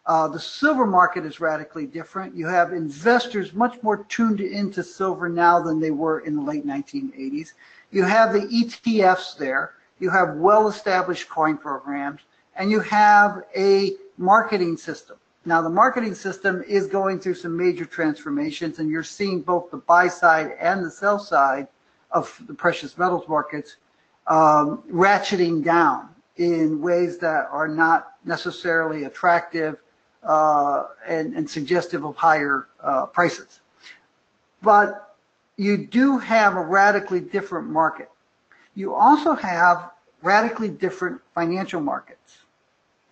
The silver market is radically different. You have investors much more tuned into silver now than they were in the late 1980s. You have the ETFs there. You have well-established coin programs, and you have a marketing system Now, the marketing system is going through some major transformations, and you're seeing both the buy side and the sell side of the precious metals markets ratcheting down in ways that are not necessarily attractive and suggestive of higher prices. But you do have a radically different market. You also have radically different financial markets.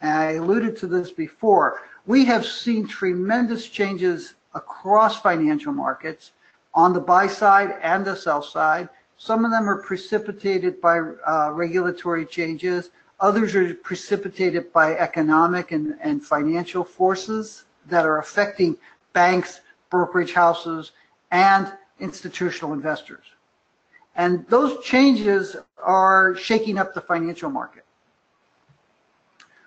And I alluded to this before. We have seen tremendous changes across financial markets on the buy side and the sell side. Some of them are precipitated by regulatory changes. Others are precipitated by economic and financial forces that are affecting banks, brokerage houses, and institutional investors. And those changes are shaking up the financial market.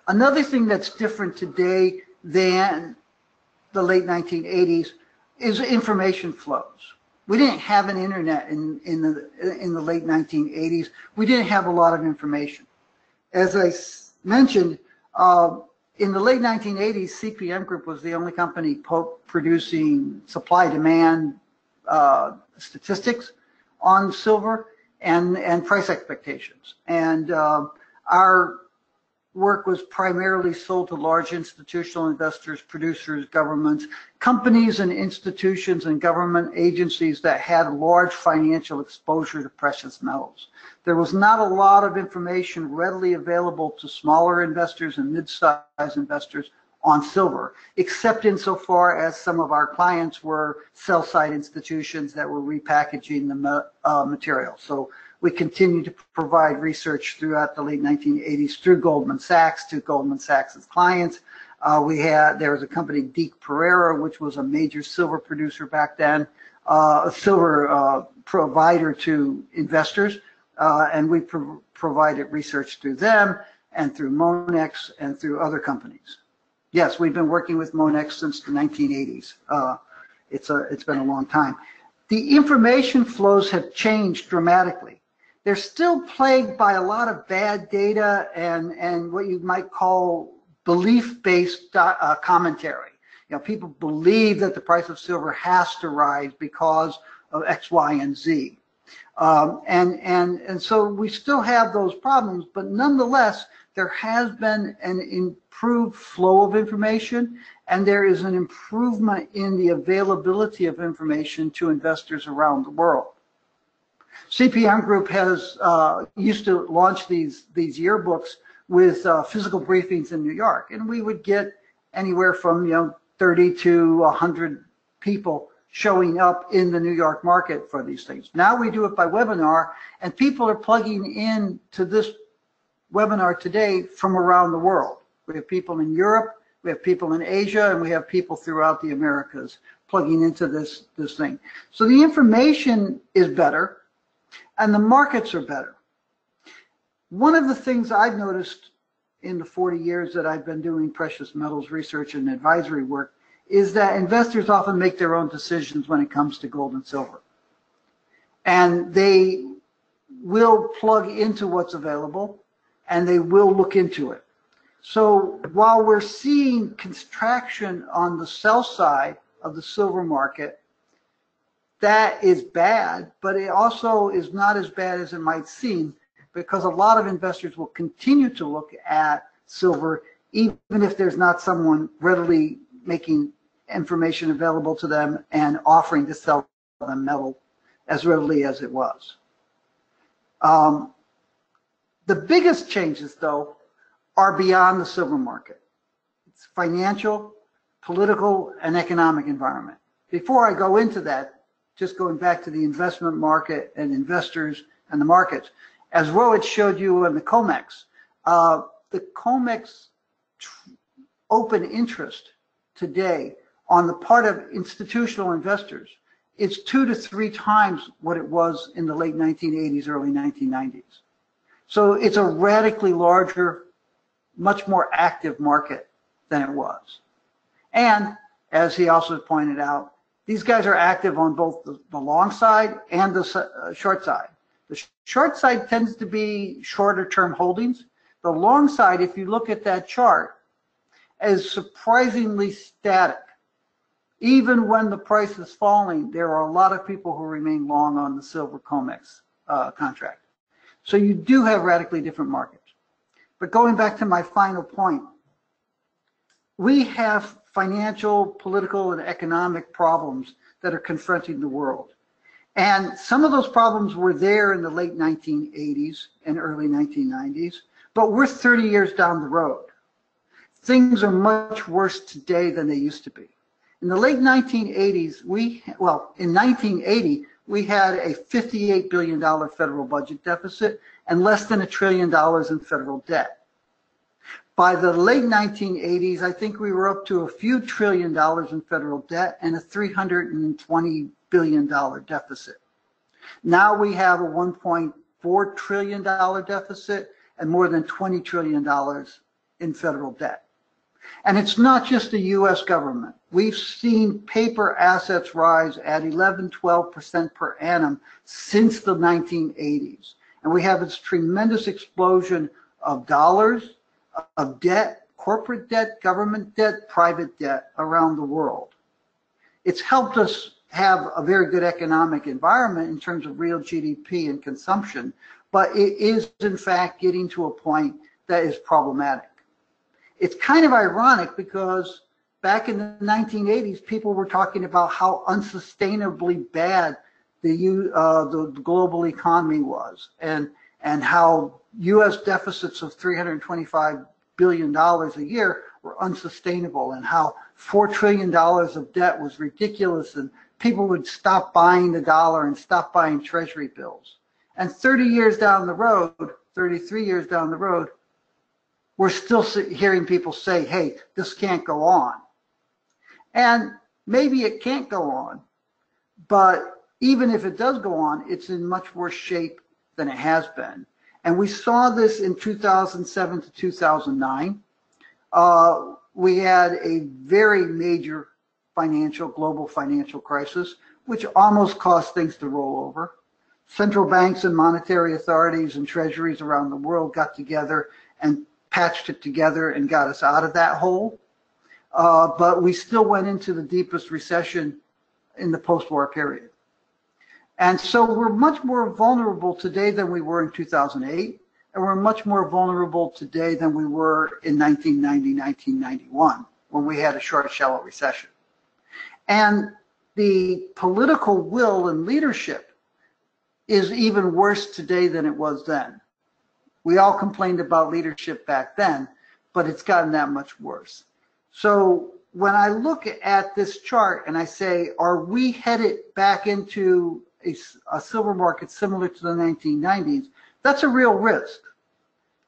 Another thing that's different today than the late 1980s is information flows. We didn't have an internet in the late 1980s. We didn't have a lot of information. As I mentioned, in the late 1980s, CPM Group was the only company producing supply-demand statistics on silver and price expectations. And our work was primarily sold to large institutional investors, producers, governments, companies and institutions and government agencies that had large financial exposure to precious metals. There was not a lot of information readily available to smaller investors and mid-sized investors on silver, except insofar as some of our clients were sell-side institutions that were repackaging the material. So we continued to provide research throughout the late 1980s through Goldman Sachs to Goldman Sachs' clients. There was a company, Deke Pereira, which was a major silver producer back then, a silver provider to investors, and we provided research through them and through Monex and through other companies. Yes, we've been working with Monex since the 1980s. It's been a long time. The information flows have changed dramatically. They're still plagued by a lot of bad data and what you might call belief-based commentary. You know, people believe that the price of silver has to rise because of X, Y, and Z. And so we still have those problems, but nonetheless, there has been an improved flow of information, and there is an improvement in the availability of information to investors around the world. CPM Group has used to launch these yearbooks with physical briefings in New York, and we would get anywhere from 30 to 100 people showing up in the New York market for these things. Now we do it by webinar, and people are plugging in to this webinar today from around the world. We have people in Europe, we have people in Asia, and we have people throughout the Americas plugging into this thing. So the information is better, and the markets are better. One of the things I've noticed in the 40 years that I've been doing precious metals research and advisory work is that investors often make their own decisions when it comes to gold and silver. And they will plug into what's available, and they will look into it. So while we're seeing contraction on the sell side of the silver market, that is bad, but it also is not as bad as it might seem, because a lot of investors will continue to look at silver even if there's not someone readily making information available to them and offering to sell them metal as readily as it was. The biggest changes, though, are beyond the silver market. It's financial, political, and economic environment. Before I go into that, just going back to the investment market and investors and the markets, as Rohit showed you in the COMEX open interest today on the part of institutional investors is 2 to 3 times what it was in the late 1980s, early 1990s. So it's a radically larger, much more active market than it was. And as he also pointed out, these guys are active on both the long side and the short side. The short side tends to be shorter term holdings. The long side, if you look at that chart, is surprisingly static. Even when the price is falling, there are a lot of people who remain long on the silver COMEX contract. So you do have radically different markets. But going back to my final point, we have financial, political, and economic problems that are confronting the world. And some of those problems were there in the late 1980s and early 1990s, but we're 30 years down the road. Things are much worse today than they used to be. In the late 1980s, in 1980, we had a $58 billion federal budget deficit and less than $1 trillion in federal debt. By the late 1980s, I think we were up to a few $1 trillion in federal debt and a $320 billion deficit. Now we have a $1.4 trillion deficit and more than $20 trillion in federal debt. And it's not just the U.S. government. We've seen paper assets rise at 11, 12% per annum since the 1980s. And we have this tremendous explosion of dollars, of debt, corporate debt, government debt, private debt around the world. It's helped us have a very good economic environment in terms of real GDP and consumption, but it is in fact getting to a point that is problematic. It's kind of ironic because back in the 1980s, people were talking about how unsustainably bad the global economy was, and how U.S. deficits of $325 billion a year were unsustainable, and how $4 trillion of debt was ridiculous, and people would stop buying the dollar and stop buying treasury bills. And 30 years down the road, 33 years down the road, we're still hearing people say, hey, this can't go on. And maybe it can't go on, but even if it does go on, it's in much worse shape than it has been. And we saw this in 2007 to 2009. We had a very major global financial crisis, which almost caused things to roll over. Central banks and monetary authorities and treasuries around the world got together and patched it together and got us out of that hole. But we still went into the deepest recession in the post-war period. And so we're much more vulnerable today than we were in 2008, and we're much more vulnerable today than we were in 1990, 1991, when we had a short, shallow recession. And the political will and leadership is even worse today than it was then. We all complained about leadership back then, but it's gotten that much worse. So when I look at this chart and I say, are we headed back into a silver market similar to the 1990s, that's a real risk.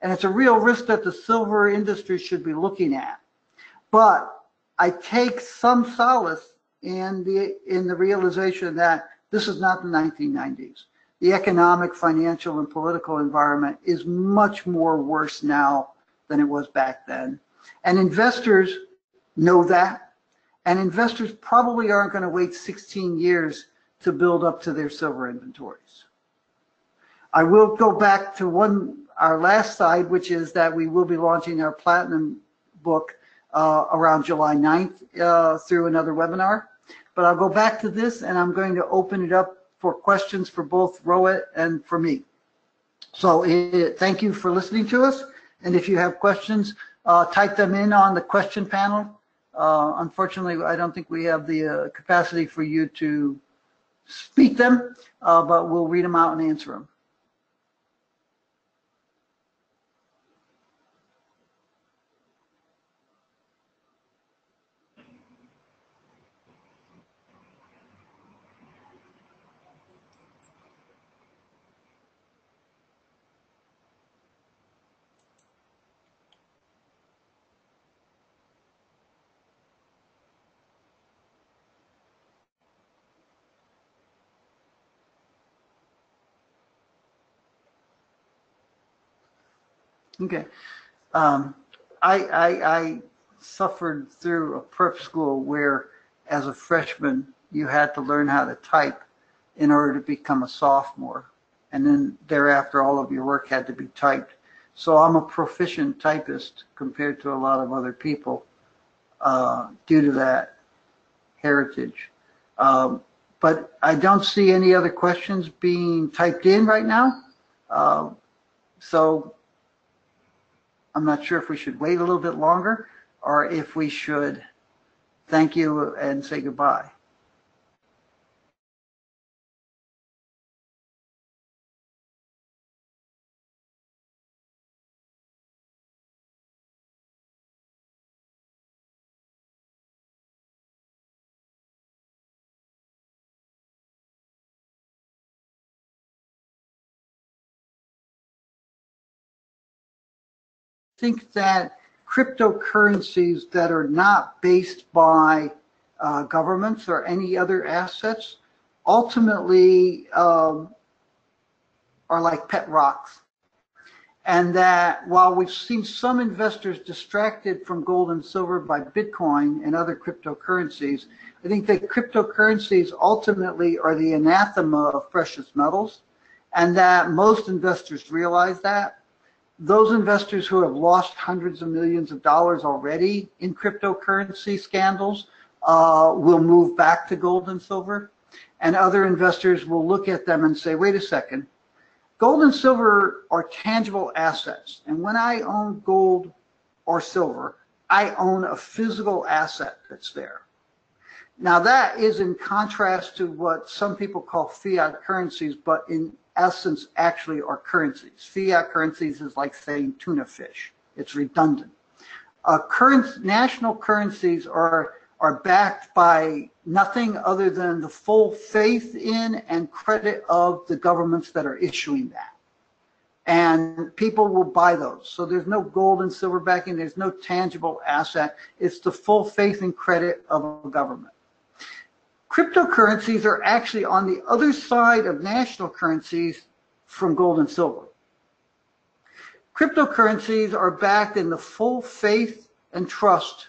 And it's a real risk that the silver industry should be looking at. But I take some solace in the realization that this is not the 1990s. The economic, financial, and political environment is much more worse now than it was back then. And investors know that. And investors probably aren't going to wait 16 years to build up to their silver inventories. I will go back to our last slide, which is that we will be launching our platinum book around July 9th through another webinar. But I'll go back to this, and I'm going to open it up for questions for both Rohit and for me. So thank you for listening to us. And if you have questions, type them in on the question panel. Unfortunately, I don't think we have the capacity for you to speak them, but we'll read them out and answer them. Okay. I suffered through a prep school where, as a freshman, you had to learn how to type in order to become a sophomore. And then thereafter, all of your work had to be typed. So I'm a proficient typist compared to a lot of other people. due to that heritage. But I don't see any other questions being typed in right now. So I'm not sure if we should wait a little bit longer or if we should thank you and say goodbye. I think that cryptocurrencies that are not based by governments or any other assets ultimately are like pet rocks. And that while we've seen some investors distracted from gold and silver by Bitcoin and other cryptocurrencies, I think that cryptocurrencies ultimately are the anathema of precious metals, and that most investors realize that. Those investors who have lost hundreds of millions of dollars already in cryptocurrency scandals will move back to gold and silver, and other investors will look at them and say, wait a second, gold and silver are tangible assets, and when I own gold or silver, I own a physical asset that's there. Now that is in contrast to what some people call fiat currencies, but in essence actually are currencies. Fiat currencies is like saying tuna fish. It's redundant. National currencies are backed by nothing other than the full faith in and credit of the governments that are issuing that. And people will buy those. So there's no gold and silver backing. There's no tangible asset. It's the full faith and credit of a government. Cryptocurrencies are actually on the other side of national currencies from gold and silver. Cryptocurrencies are backed in the full faith and trust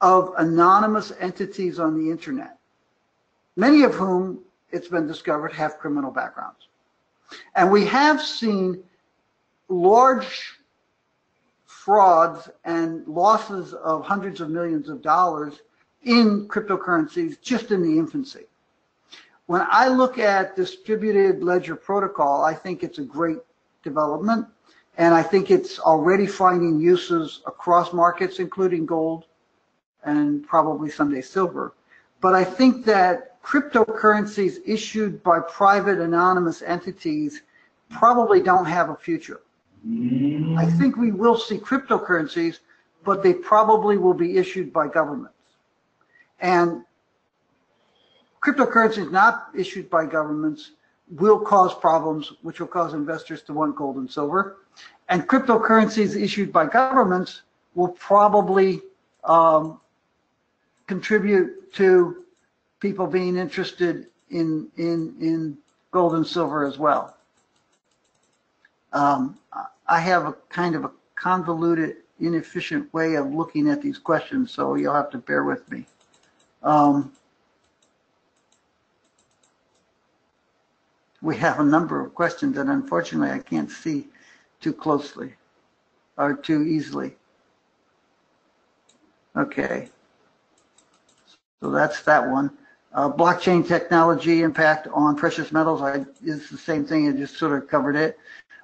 of anonymous entities on the internet, many of whom, it's been discovered, have criminal backgrounds. And we have seen large frauds and losses of hundreds of millions of dollars in cryptocurrencies just in the infancy. When I look at distributed ledger protocol, I think it's a great development, and I think it's already finding uses across markets, including gold and probably someday silver. But I think that cryptocurrencies issued by private anonymous entities probably don't have a future. I think we will see cryptocurrencies, but they probably will be issued by governments. And cryptocurrencies not issued by governments will cause problems, which will cause investors to want gold and silver. And cryptocurrencies issued by governments will probably contribute to people being interested in gold and silver as well. I have a kind of a convoluted, inefficient way of looking at these questions, so you'll have to bear with me. We have a number of questions that unfortunately I can't see too closely or too easily. Okay, so that's that one. Blockchain technology impact on precious metals is the same thing. I just sort of covered it.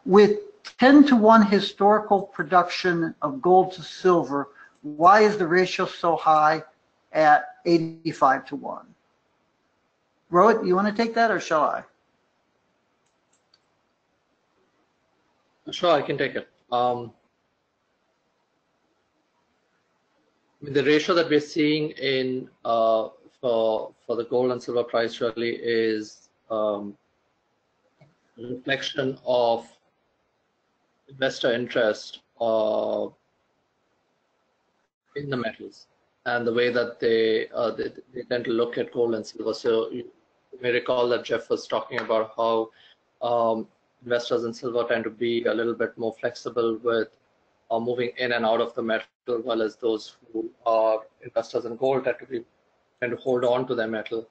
With 10-to-1 historical production of gold to silver, why is the ratio so high at 85-to-1? Rohit, you want to take that or shall I? Sure, I can take it. The ratio that we're seeing in for the gold and silver price really is a reflection of investor interest in the metals and the way that they tend to look at gold and silver. So you may recall that Jeff was talking about how investors in silver tend to be a little bit more flexible with moving in and out of the metal, whereas those who are investors in gold tend to hold on to their metal.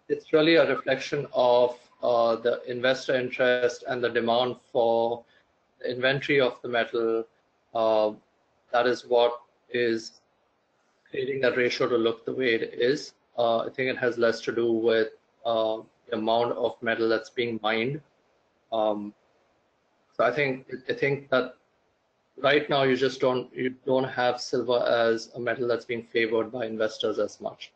It's really a reflection of the investor interest and the demand for the inventory of the metal that is what is creating that ratio to look the way it is. I think it has less to do with the amount of metal that's being mined. So I think that right now you don't have silver as a metal that's being favored by investors as much.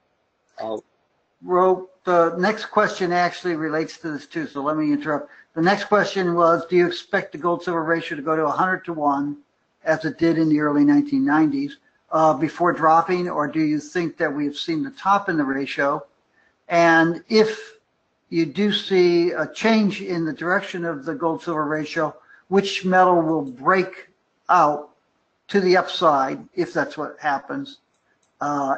Ro, the next question actually relates to this too, so let me interrupt. The next question was, do you expect the gold-silver ratio to go to 100 to 1, as it did in the early 1990s, before dropping, or do you think that we've seen the top in the ratio? And if you do see a change in the direction of the gold-silver ratio, which metal will break out to the upside if that's what happens,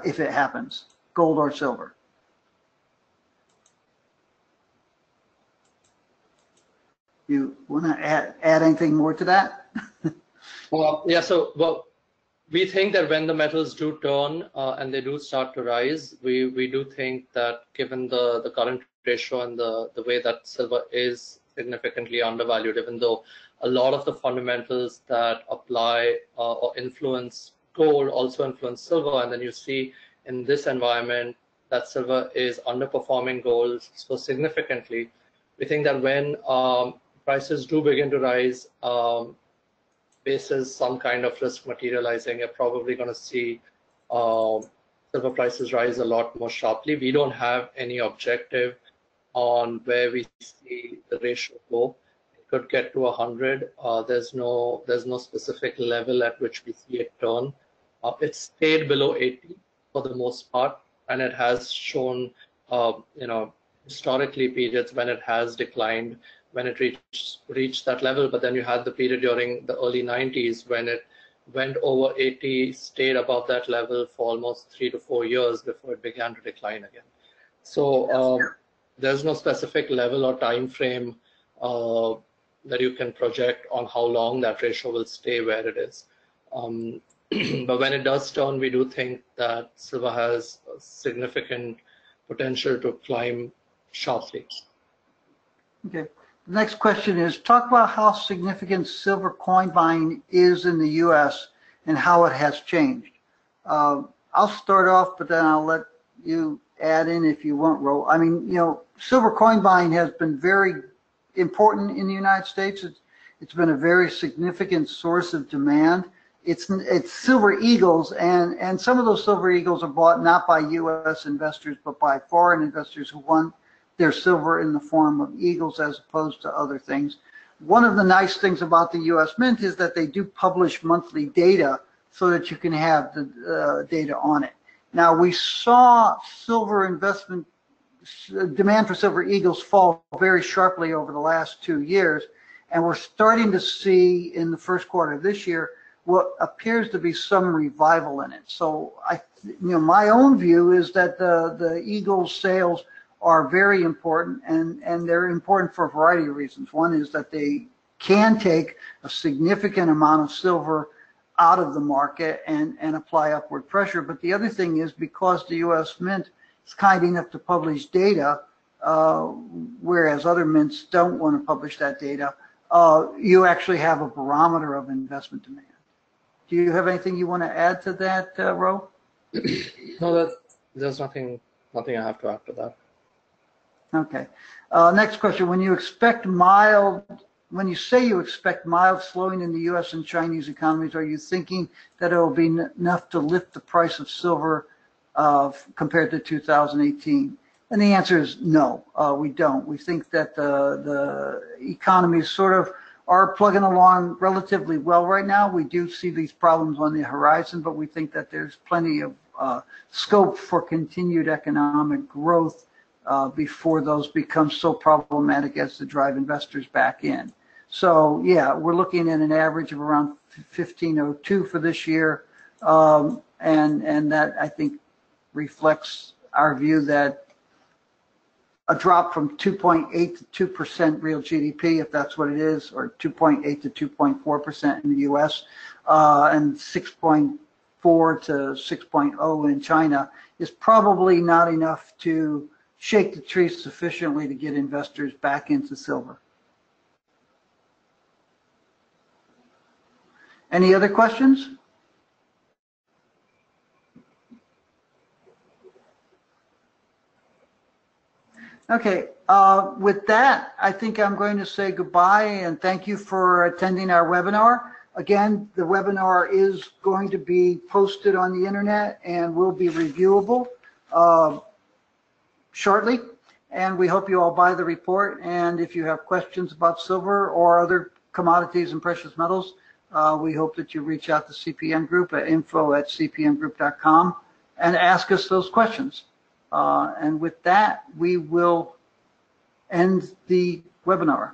if it happens, gold or silver? You want to add anything more to that? We think that when the metals do turn and they do start to rise, we do think that given the current ratio and the way that silver is significantly undervalued, even though a lot of the fundamentals that apply or influence gold also influence silver, and then you see in this environment that silver is underperforming gold so significantly. We think that when prices do begin to rise, basis some kind of risk materializing, you're probably going to see silver prices rise a lot more sharply. We don't have any objective on where we see the ratio go. It could get to 100. There's no specific level at which we see it turn. It's stayed below 80 for the most part, and it has shown, historically periods when it has declined, when it reached that level. But then you had the period during the early 90s when it went over 80, stayed above that level for almost 3 to 4 years before it began to decline again. So there's no specific level or time frame that you can project on how long that ratio will stay where it is. But when it does turn, we do think that silver has significant potential to climb sharply. Okay. The next question is, talk about how significant silver coin buying is in the U.S. and how it has changed. I'll start off, but then I'll let you add in if you want, Ro. I mean, silver coin buying has been very important in the United States. It's been a very significant source of demand. It's silver eagles, and some of those silver eagles are bought not by U.S. investors, but by foreign investors who want their silver in the form of eagles as opposed to other things. One of the nice things about the U.S. Mint is that they do publish monthly data so that you can have the data on it. Now, we saw silver investment, demand for silver eagles fall very sharply over the last 2 years, and we're starting to see in the first quarter of this year what appears to be some revival in it. So my own view is that the eagles sales are very important, and they're important for a variety of reasons. One is that they can take a significant amount of silver out of the market and apply upward pressure. But the other thing is, because the U.S. Mint is kind enough to publish data, whereas other mints don't want to publish that data, you actually have a barometer of investment demand. Do you have anything you want to add to that, Ro? No, there's nothing I have to add to that. Okay. Next question. When you say you expect mild slowing in the U.S. and Chinese economies, are you thinking that it will be enough to lift the price of silver compared to 2018? And the answer is no, we don't. We think that the economies sort of are plugging along relatively well right now. We do see these problems on the horizon, but we think that there's plenty of scope for continued economic growth before those become so problematic as to drive investors back in. So yeah, we're looking at an average of around 1502 for this year, and that I think reflects our view that a drop from 2.8 to 2% real GDP, if that's what it is, or 2.8 to 2.4% in the U.S., and 6.4 to 6.0 in China, is probably not enough to shake the tree sufficiently to get investors back into silver. Any other questions? Okay, with that, I think I'm going to say goodbye and thank you for attending our webinar. Again, the webinar is going to be posted on the internet and will be reviewable shortly. And we hope you all buy the report. And if you have questions about silver or other commodities and precious metals, we hope that you reach out to CPM Group at info@cpmgroup.com and ask us those questions. And with that, we will end the webinar.